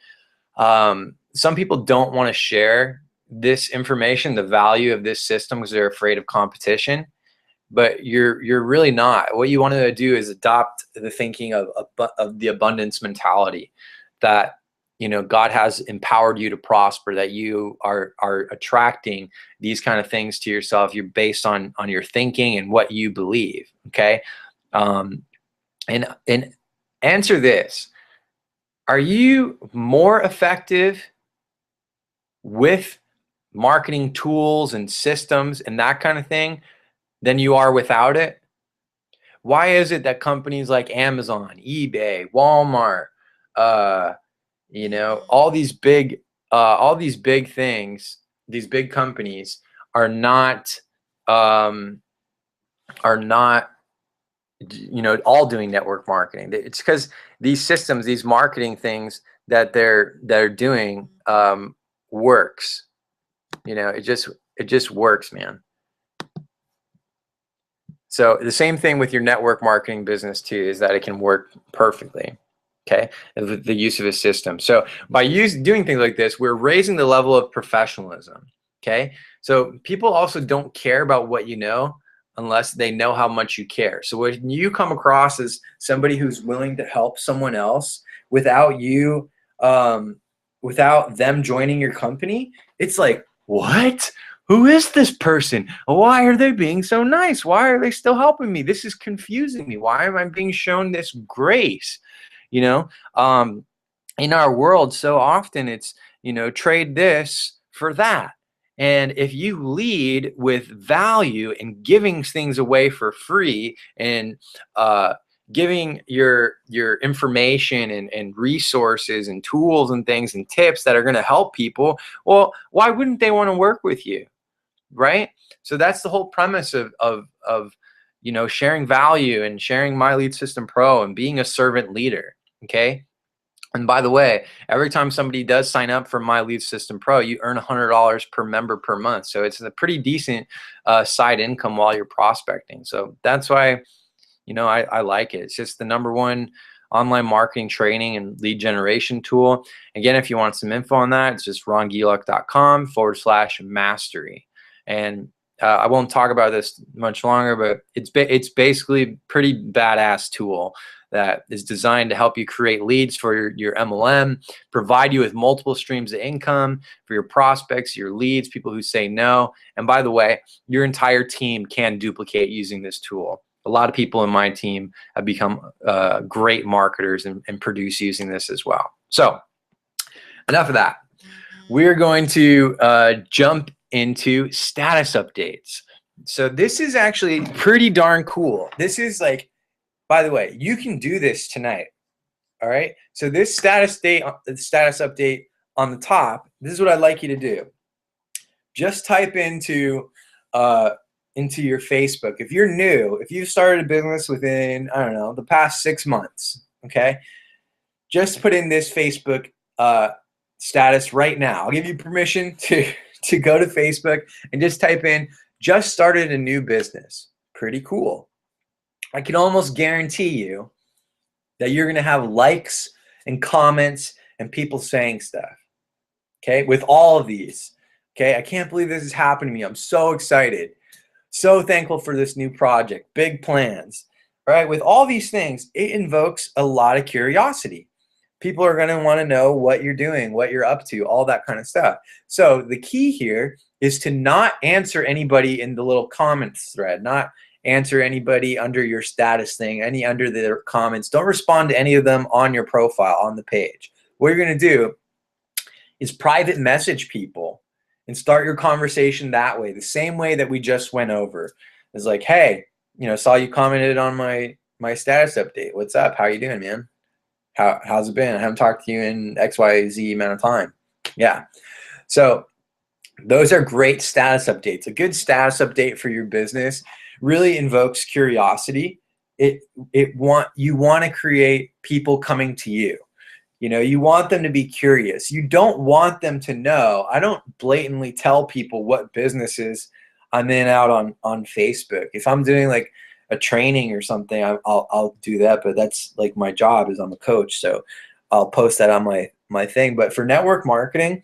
some people don't want to share this information, the value of this system, because they're afraid of competition. But you're really not. What you want to do is adopt the thinking of the abundance mentality that God has empowered you to prosper, that you are attracting these kind of things to yourself. You're based on your thinking and what you believe. Okay. And answer this: are you more effective with marketing tools and systems and that kind of thing than you are without it? Why is it that companies like Amazon, eBay, Walmart, all these big things, these big companies are not all doing network marketing? It's because these systems, these marketing things that they're doing works. It just works, man. So the same thing with your network marketing business too, is that it can work perfectly. Okay, the use of a system. So by doing things like this, we're raising the level of professionalism. Okay, so people also don't care about what you know unless they know how much you care. So when you come across as somebody who's willing to help someone else without you, without them joining your company, it's like, what? Who is this person? Why are they being so nice? Why are they still helping me? This is confusing me. Why am I being shown this grace? In our world, so often it's, trade this for that. And if you lead with value and giving things away for free and giving your information and resources and tools and things and tips that are going to help people, well, why wouldn't they want to work with you? Right? So that's the whole premise of sharing value and sharing My Lead System Pro and being a servant leader. Okay. And by the way, every time somebody does sign up for My Lead System Pro, you earn $100 per member per month. So it's a pretty decent side income while you're prospecting. So that's why, I like it. It's just the #1 online marketing training and lead generation tool. Again, if you want some info on that, it's just rongiluk.com/mastery. And I won't talk about this much longer, but it's basically a pretty badass tool that is designed to help you create leads for your MLM, provide you with multiple streams of income for your prospects, your leads, people who say no. And by the way, your entire team can duplicate using this tool. A lot of people in my team have become great marketers and produce using this as well. So enough of that. We're going to jump into status updates. So this is actually pretty darn cool. This is like, by the way, you can do this tonight. All right. So this status update on the top, this is what I'd like you to do. Just type into your Facebook. If you're new, if you've started a business within, I don't know, the past 6 months, okay, just put in this Facebook status right now. I'll give you permission to go to Facebook and just type in, just started a new business. Pretty cool. I can almost guarantee you that you're going to have likes and comments and people saying stuff, okay, with all of these. Okay, I can't believe this is happening to me. I'm so excited. So thankful for this new project, big plans, right? With all these things, it invokes a lot of curiosity. People are going to want to know what you're doing, what you're up to, all that kind of stuff. So the key here is to not answer anybody in the little comments thread, not answer anybody under your status thing, any under their comments. Don't respond to any of them on your profile on the page. What you're going to do is private message people and start your conversation that way, the same way that we just went over. It's like, hey, saw you commented on my status update. What's up? How you doing, man? How's it been? I haven't talked to you in XYZ amount of time. Yeah. So those are great status updates. A good status update for your business really invokes curiosity. You want to create people coming to you. You want them to be curious. You don't want them to know. I don't blatantly tell people what businesses I'm in out on Facebook. If I'm doing like a training or something, I'll do that, but that's like my job is I'm a coach. So I'll post that on my thing. But for network marketing,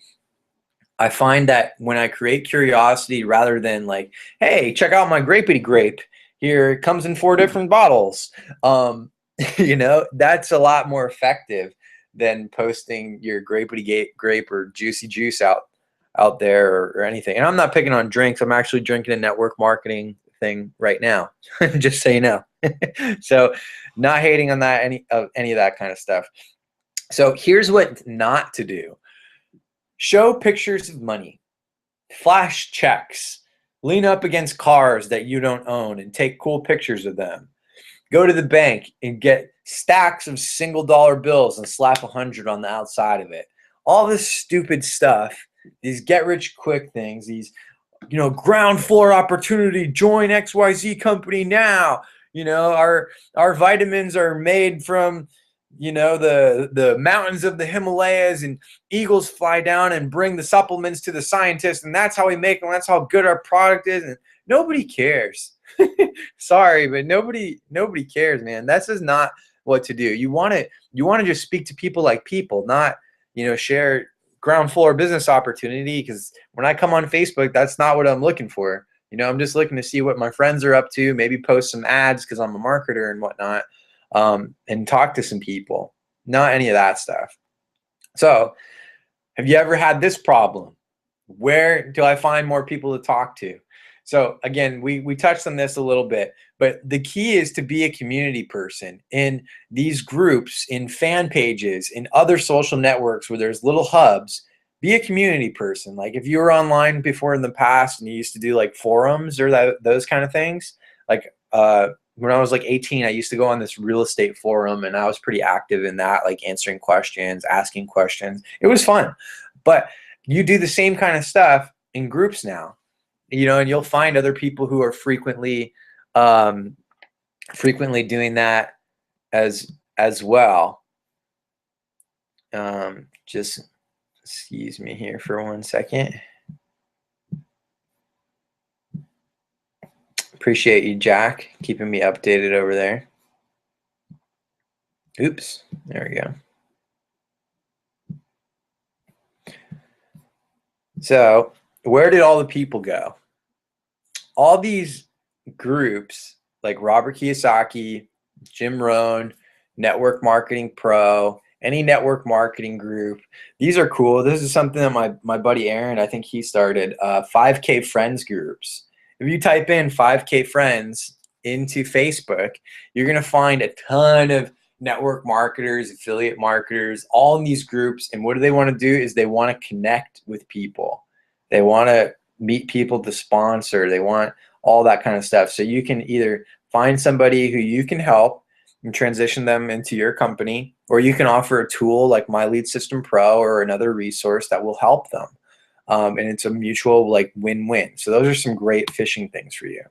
I find that when I create curiosity rather than like, hey, check out my grapey grape. Here it comes in 4 different bottles. That's a lot more effective than posting your grapey grape or juicy juice out there or anything. And I'm not picking on drinks. I'm actually drinking a network marketing thing right now, just so you know. So not hating on that, any of that kind of stuff. So here's what not to do. Show pictures of money, flash checks, lean up against cars that you don't own and take cool pictures of them. Go to the bank and get stacks of $1 bills and slap 100 on the outside of it. All this stupid stuff, these get rich quick things, these ground floor opportunity, join XYZ company now. Our vitamins are made from the mountains of the Himalayas, and eagles fly down and bring the supplements to the scientists, and that's how we make them. That's how good our product is. And nobody cares. Sorry, but nobody cares, man. That's just not what to do. You want to just speak to people like people, not share ground floor business opportunity, because when I come on Facebook, that's not what I'm looking for. I'm just looking to see what my friends are up to, maybe post some ads because I'm a marketer and whatnot, and talk to some people, not any of that stuff. So have you ever had this problem? Where do I find more people to talk to? So again, we touched on this a little bit, but the key is to be a community person in these groups, in fan pages, in other social networks where there's little hubs. Be a community person. Like if you were online before in the past and you used to do like forums or those kind of things, like when I was like 18, I used to go on this real estate forum and I was pretty active in that, like answering questions, asking questions. It was fun. But you do the same kind of stuff in groups now. And you'll find other people who are frequently doing that as well. Just excuse me here for 1 second. Appreciate you, Jack, keeping me updated over there. Oops, there we go. So where did all the people go? All these groups like Robert Kiyosaki, Jim Rohn, Network Marketing Pro, any network marketing group, these are cool. This is something that my buddy Aaron, I think he started, 5K friends groups. If you type in 5K friends into Facebook, you're going to find a ton of network marketers, affiliate marketers, all in these groups. And what do they want to do is they want to connect with people. They want to meet people to sponsor. They want all that kind of stuff. So you can either find somebody who you can help and transition them into your company, or you can offer a tool like My Lead System Pro or another resource that will help them. And it's a mutual like win-win. So those are some great fishing things for you.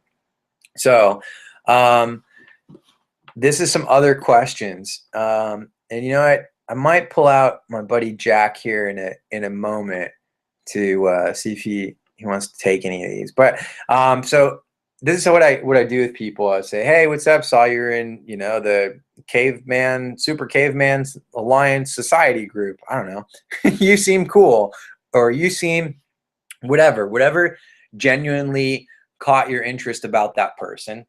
So this is some other questions. And you know what? I might pull out my buddy Jack here in a moment to see if he wants to take any of these. But so this is what I do with people. I say, hey, what's up? Saw you're in the Super Caveman Alliance Society group. I don't know. You seem cool, or you seem whatever genuinely caught your interest about that person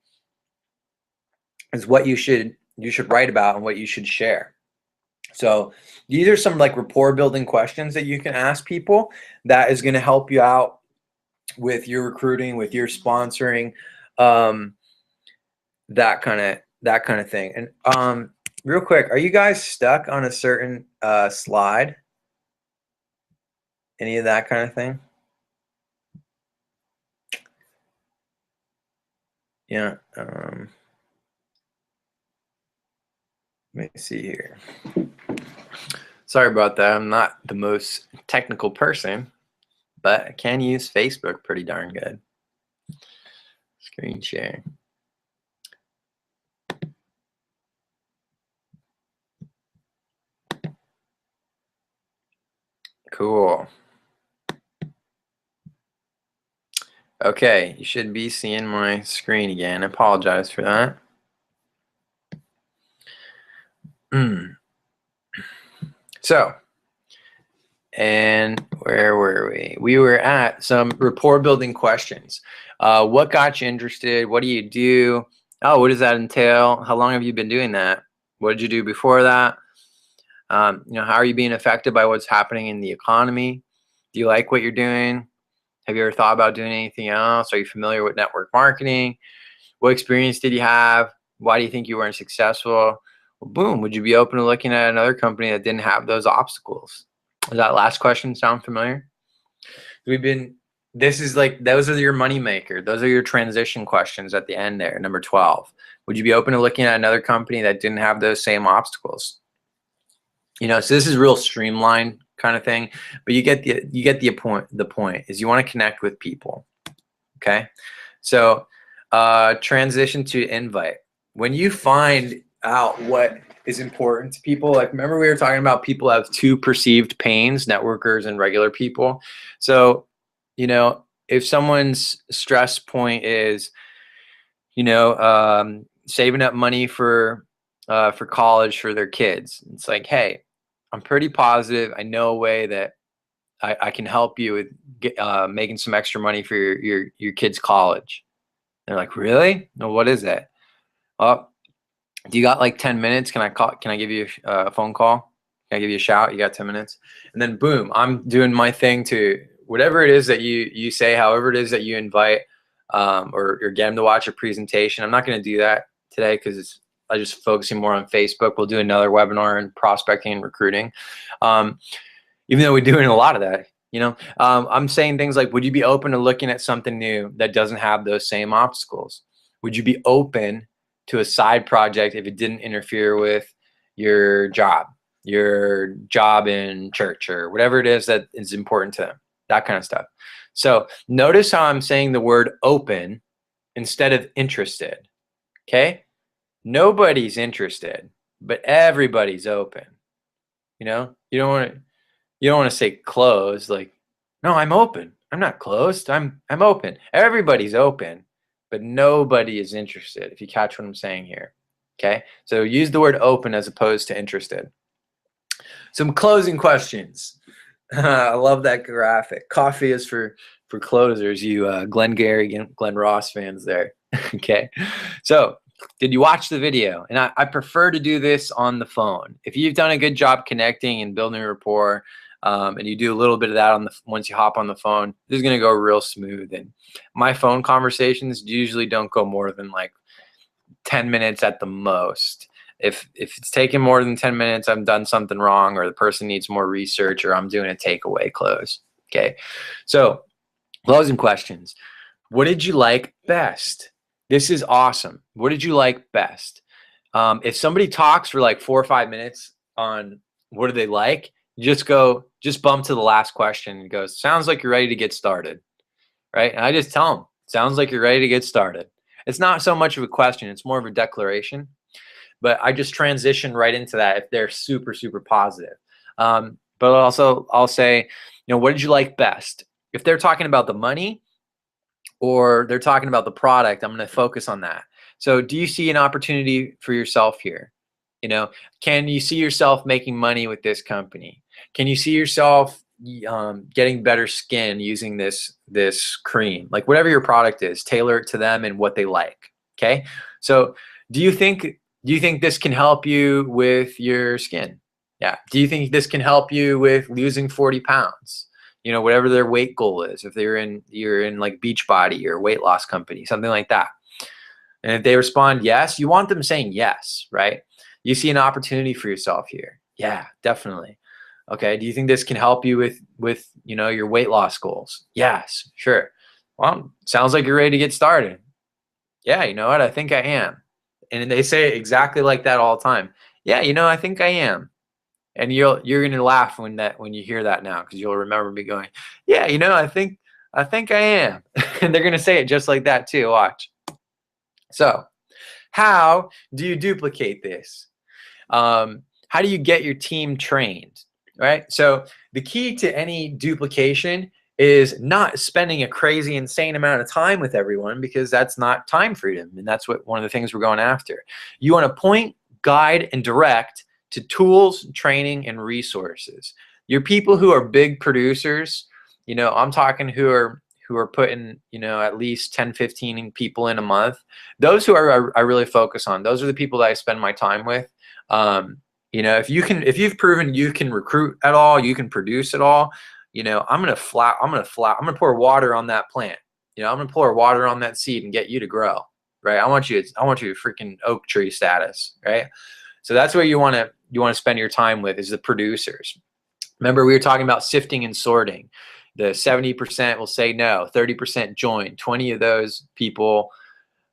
is what you should write about and what you should share. So these are some like rapport building questions that you can ask people that is going to help you out with your recruiting, with your sponsoring, that kind of thing. And real quick, are you guys stuck on a certain slide? Any of that kind of thing? Yeah. Let me see here. Sorry about that. I'm not the most technical person, but I can use Facebook pretty darn good. Screen share. Cool. Okay, you should be seeing my screen again. I apologize for that. So, and where were we? We were at some rapport building questions. What got you interested? What do you do? Oh, what does that entail? How long have you been doing that? What did you do before that? You know, how are you being affected by what's happening in the economy? Do you like what you're doing? Have you ever thought about doing anything else? Are you familiar with network marketing? What experience did you have? Why do you think you weren't successful? Well, boom, would you be open to looking at another company that didn't have those obstacles? Does that last question sound familiar? This is like, those are your money maker. Those are your transition questions at the end there, number 12. Would you be open to looking at another company that didn't have those same obstacles? You know, so this is real streamlined kind of thing, but you get the point. The point is you want to connect with people. Okay. So transition to invite. When you find out what is important to people, like remember we were talking about people have two perceived pains, networkers and regular people. So, you know, if someone's stress point is, you know, saving up money for college for their kids, it's like, hey, I'm pretty positive. I know a way that I can help you with making some extra money for your kids' college. They're like, really? No, what is that? Oh, do you got like 10 minutes? Can I give you a phone call? Can I give you a shout? You got 10 minutes? And then boom, I'm doing my thing to whatever it is that you say, however it is that you invite, or get them to watch a presentation. I'm not going to do that today because I'm just focusing more on Facebook. We'll do another webinar in prospecting and recruiting. Even though we're doing a lot of that, you know, I'm saying things like, would you be open to looking at something new that doesn't have those same obstacles? Would you be open to a side project if it didn't interfere with your job in church, or whatever it is that is important to them, that kind of stuff. So notice how I'm saying the word open instead of interested. Okay. Nobody's interested, but everybody's open. You know, you don't want to say closed. Like, no, I'm open. I'm not closed. I'm open. Everybody's open, but nobody is interested, if you catch what I'm saying here. Okay. So use the word open as opposed to interested. Some closing questions. I love that graphic. Coffee is for closers, you Glenn Gary and Glenn Ross fans there. Okay. So did you watch the video? And I prefer to do this on the phone. If you've done a good job connecting and building rapport, and you do a little bit of that once you hop on the phone, this is going to go real smooth. And my phone conversations usually don't go more than like 10 minutes at the most. If it's taken more than 10 minutes, I've done something wrong, or the person needs more research, or I'm doing a takeaway close. Okay. So closing questions. What did you like best? This is awesome. What did you like best? If somebody talks for like 4 or 5 minutes on what do they like, just bump to the last question and go, sounds like you're ready to get started. Right. And I just tell them, sounds like you're ready to get started. It's not so much of a question. It's more of a declaration, but I just transition right into that if they're super, super positive. But also I'll say, you know, what did you like best? If they're talking about the money or they're talking about the product, I'm going to focus on that. So do you see an opportunity for yourself here? You know, can you see yourself making money with this company? Can you see yourself getting better skin using this cream. Like whatever your product is, tailor it to them and what they like. Okay. So do you think this can help you with your skin? Yeah. Do you think this can help you with losing 40 pounds? You know, whatever their weight goal is. If you're in like Beachbody or weight loss company, something like that. And if they respond yes, you want them saying yes, right? You see an opportunity for yourself here. Yeah, definitely. Okay. Do you think this can help you with your weight loss goals? Yes, sure. Well, sounds like you're ready to get started. Yeah, you know what? I think I am. And they say it exactly like that all the time. Yeah, I think I am. And you're gonna laugh when you hear that now, because you'll remember me going, yeah, I think I am. And they're gonna say it just like that too. Watch. So, how do you duplicate this? How do you get your team trained? Right. So the key to any duplication is not spending a crazy, insane amount of time with everyone, because that's not time freedom. And that's one of the things we're going after. You want to point, guide, and direct to tools, training, and resources. Your people who are big producers, I'm talking who are putting, at least 10, 15 people in a month. Those who I really focus on. Those are the people that I spend my time with. If you've proven you can recruit at all, you can produce at all, I'm gonna pour water on that plant. I'm gonna pour water on that seed and get you to grow, right? I want you freaking oak tree status, right? So that's what you want to spend your time with, is the producers. Remember, we were talking about sifting and sorting. The 70% will say no, 30% join, 20 of those people,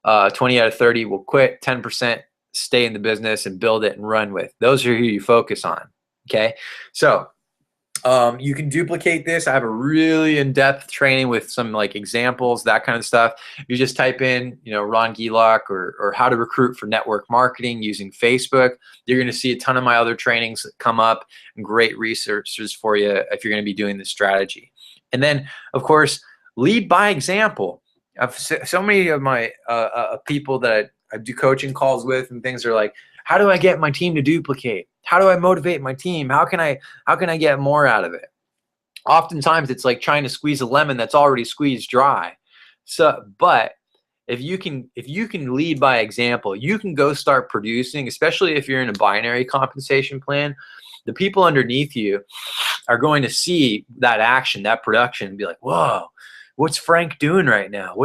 20 out of 30 will quit, 10% stay in the business and build it and run with. Those are who you focus on. Okay. So you can duplicate this. I have a really in-depth training with some like examples, that kind of stuff. You just type in, Ron Gielak or how to recruit for network marketing using Facebook. You're going to see a ton of my other trainings that come up, and great resources for you if you're going to be doing this strategy. And then, of course, lead by example. So many of my people that I do coaching calls with and things are like, how do I get my team to duplicate? How do I motivate my team? How can I get more out of it? Oftentimes it's like trying to squeeze a lemon that's already squeezed dry. So, but if you can lead by example, you can go start producing, especially if you're in a binary compensation plan. The people underneath you are going to see that action, that production, and be like, whoa, what's Frank doing right now?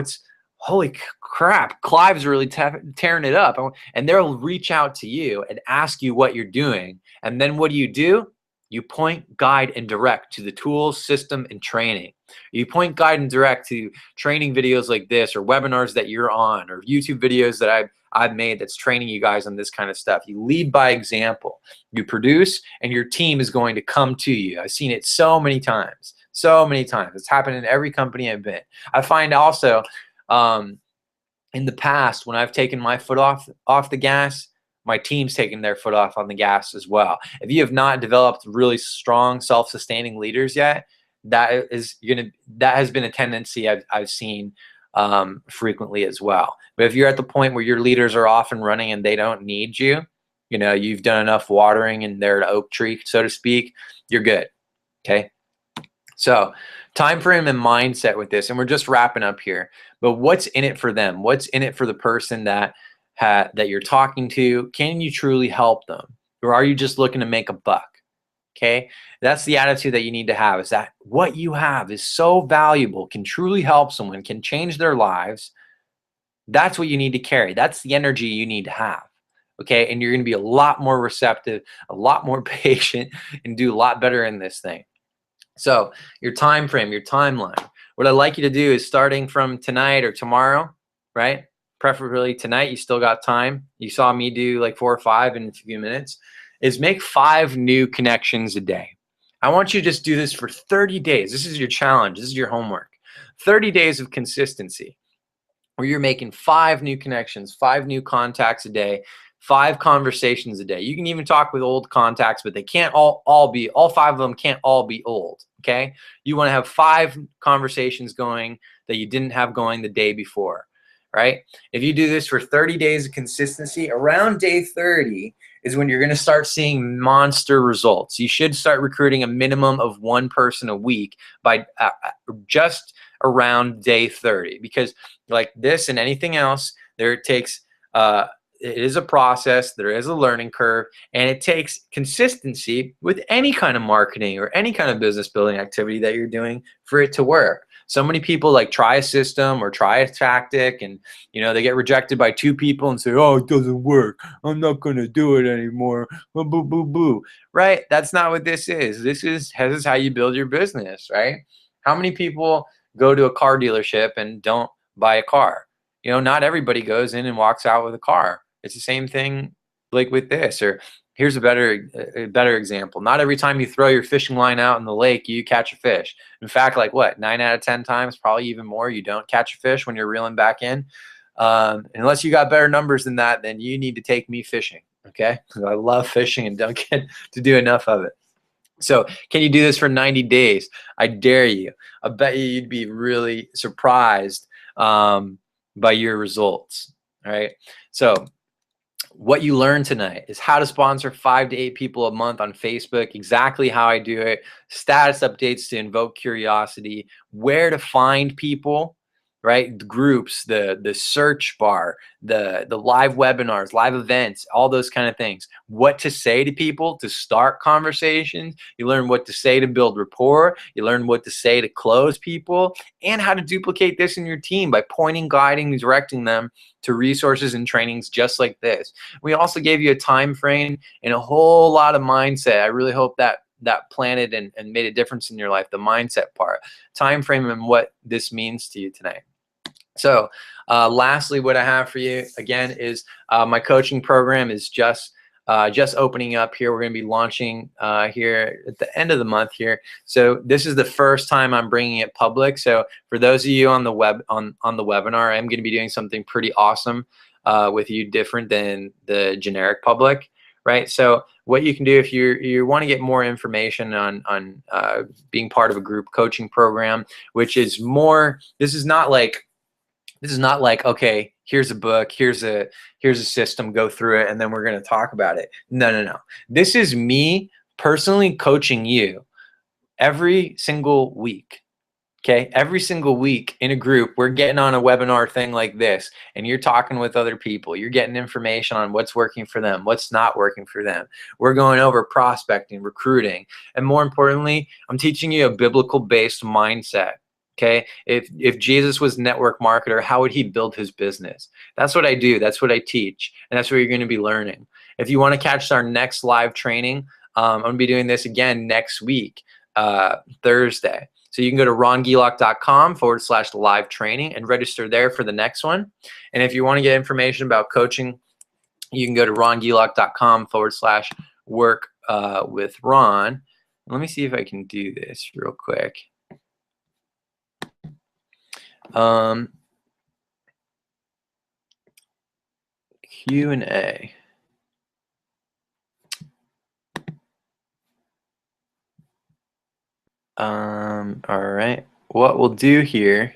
Holy crap, Clive's really tearing it up. And they'll reach out to you and ask you what you're doing. And then what do? You point, guide, and direct to the tools, system, and training. You point, guide, and direct to training videos like this, or webinars that you're on, or YouTube videos that I've made that's training you guys on this kind of stuff. You lead by example. You produce, and your team is going to come to you. I've seen it so many times. So many times. It's happened in every company I've been. I find also in the past, when I've taken my foot off the gas, my team's taken their foot off on the gas as well. If you have not developed really strong, self-sustaining leaders yet, that has been a tendency I've seen frequently as well. But if you're at the point where your leaders are off and running and they don't need you, you've done enough watering and they're an oak tree, so to speak, you're good. Okay. So time frame and mindset with this, and we're just wrapping up here, but what's in it for them? What's in it for the person that you're talking to? Can you truly help them? Or are you just looking to make a buck? Okay. That's the attitude that you need to have, is that what you have is so valuable, can truly help someone, can change their lives. That's what you need to carry. That's the energy you need to have. Okay. And you're going to be a lot more receptive, a lot more patient, and do a lot better in this thing. So your time frame, your timeline, what I'd like you to do is, starting from tonight or tomorrow, right? Preferably tonight, you still got time. You saw me do like 4 or 5 in a few minutes, is make 5 new connections a day. I want you to just do this for 30 days. This is your challenge. This is your homework. 30 days of consistency where you're making 5 new connections, 5 new contacts a day, 5 conversations a day. You can even talk with old contacts, but they can't all 5 of them can't all be old. Okay. You want to have 5 conversations going that you didn't have going the day before, right? If you do this for 30 days of consistency, around day 30 is when you're going to start seeing monster results. You should start recruiting a minimum of 1 person a week by just around day 30, because like this and anything else, there it takes it is a process, there is a learning curve, and it takes consistency with any kind of marketing or any kind of business building activity that you're doing for it to work. So many people like try a system or try a tactic, and they get rejected by 2 people and say, oh, it doesn't work, I'm not going to do it anymore, boo boo boo boo, right? That's not what this is. This is how you build your business, right? How many people go to a car dealership and don't buy a car? Not everybody goes in and walks out with a car. It's the same thing like with this. Or here's a better example. Not every time you throw your fishing line out in the lake, you catch a fish. In fact, like what, 9 out of 10 times, probably even more, you don't catch a fish when you're reeling back in. Unless you got better numbers than that, then you need to take me fishing, okay? Because I love fishing and don't get to do enough of it. So can you do this for 90 days? I dare you. I bet you'd be really surprised by your results, all right? So what you learned tonight is how to sponsor 5 to 8 people a month on Facebook, exactly how I do it, status updates to invoke curiosity, where to find people, right? The groups, the search bar, the live webinars, live events, all those kind of things. What to say to people to start conversations. You learn what to say to build rapport. You learn what to say to close people, and how to duplicate this in your team by pointing, guiding, directing them to resources and trainings just like this. We also gave you a time frame and a whole lot of mindset. I really hope that planted and made a difference in your life, the mindset part, time frame, and what this means to you tonight. So lastly, what I have for you again is my coaching program is just opening up here. We're going to be launching here at the end of the month here. So this is the first time I'm bringing it public. So for those of you on the web on the webinar, I'm going to be doing something pretty awesome with you, different than the generic public, right? So what you can do if you want to get more information on being part of a group coaching program, which is more, this is not like, okay, here's a book, here's a system, go through it, and then we're going to talk about it. No. This is me personally coaching you every single week. Okay, every single week in a group, we're getting on a webinar thing like this, and you're talking with other people. You're getting information on what's working for them, what's not working for them. We're going over prospecting, recruiting, and more importantly, I'm teaching you a biblical-based mindset. Okay, if Jesus was a network marketer, how would he build his business? That's what I do. That's what I teach, and that's what you're going to be learning. If you want to catch our next live training, I'm going to be doing this again next week, Thursday. So you can go to rongielak.com/live training and register there for the next one. And if you want to get information about coaching, you can go to rongielak.com/work with Ron. Let me see if I can do this real quick. Q&A. All right. What we'll do here,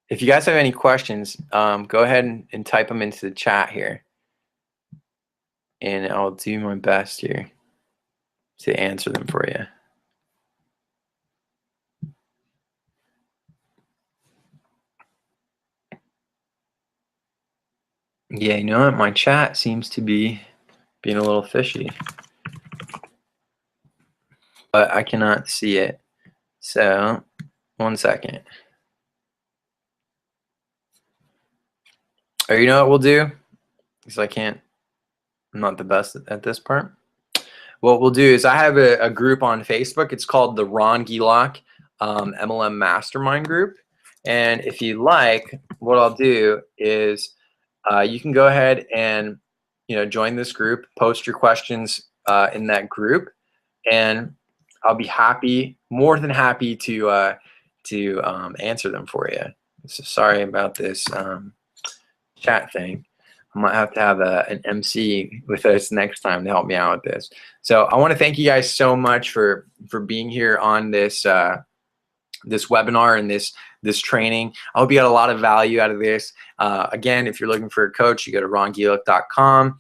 if you guys have any questions, go ahead and type them into the chat here, and I'll do my best here to answer them for you. Yeah, you know what? My chat seems to be being a little fishy, but I cannot see it. So, 1 second. Or you know what we'll do? Because I'm not the best at this part. What we'll do is I have a group on Facebook. It's called the Ron Gielak MLM Mastermind Group. And if you like, what I'll do is you can go ahead and join this group, post your questions in that group, and I'll be more than happy to answer them for you. So sorry about this chat thing. I might have to have an MC with us next time to help me out with this. So I want to thank you guys so much for being here on this this webinar and this training. I hope you got a lot of value out of this. Again, if you're looking for a coach, you go to rongielak.com.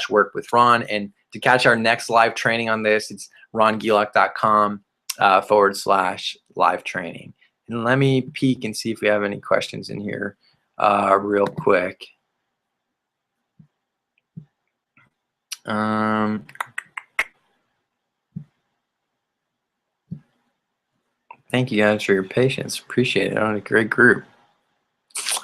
/work with Ron. And to catch our next live training on this, it's rongilak.com /live training. And let me peek and see if we have any questions in here real quick. Thank you guys for your patience. Appreciate it. On a great group.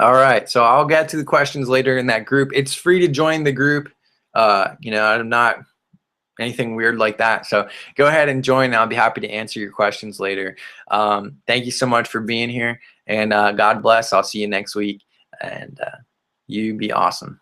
All right, so I'll get to the questions later in that group. It's free to join the group. You know, I'm not anything weird like that. So go ahead and join. I'll be happy to answer your questions later. Thank you so much for being here, and God bless. I'll see you next week, and you be awesome.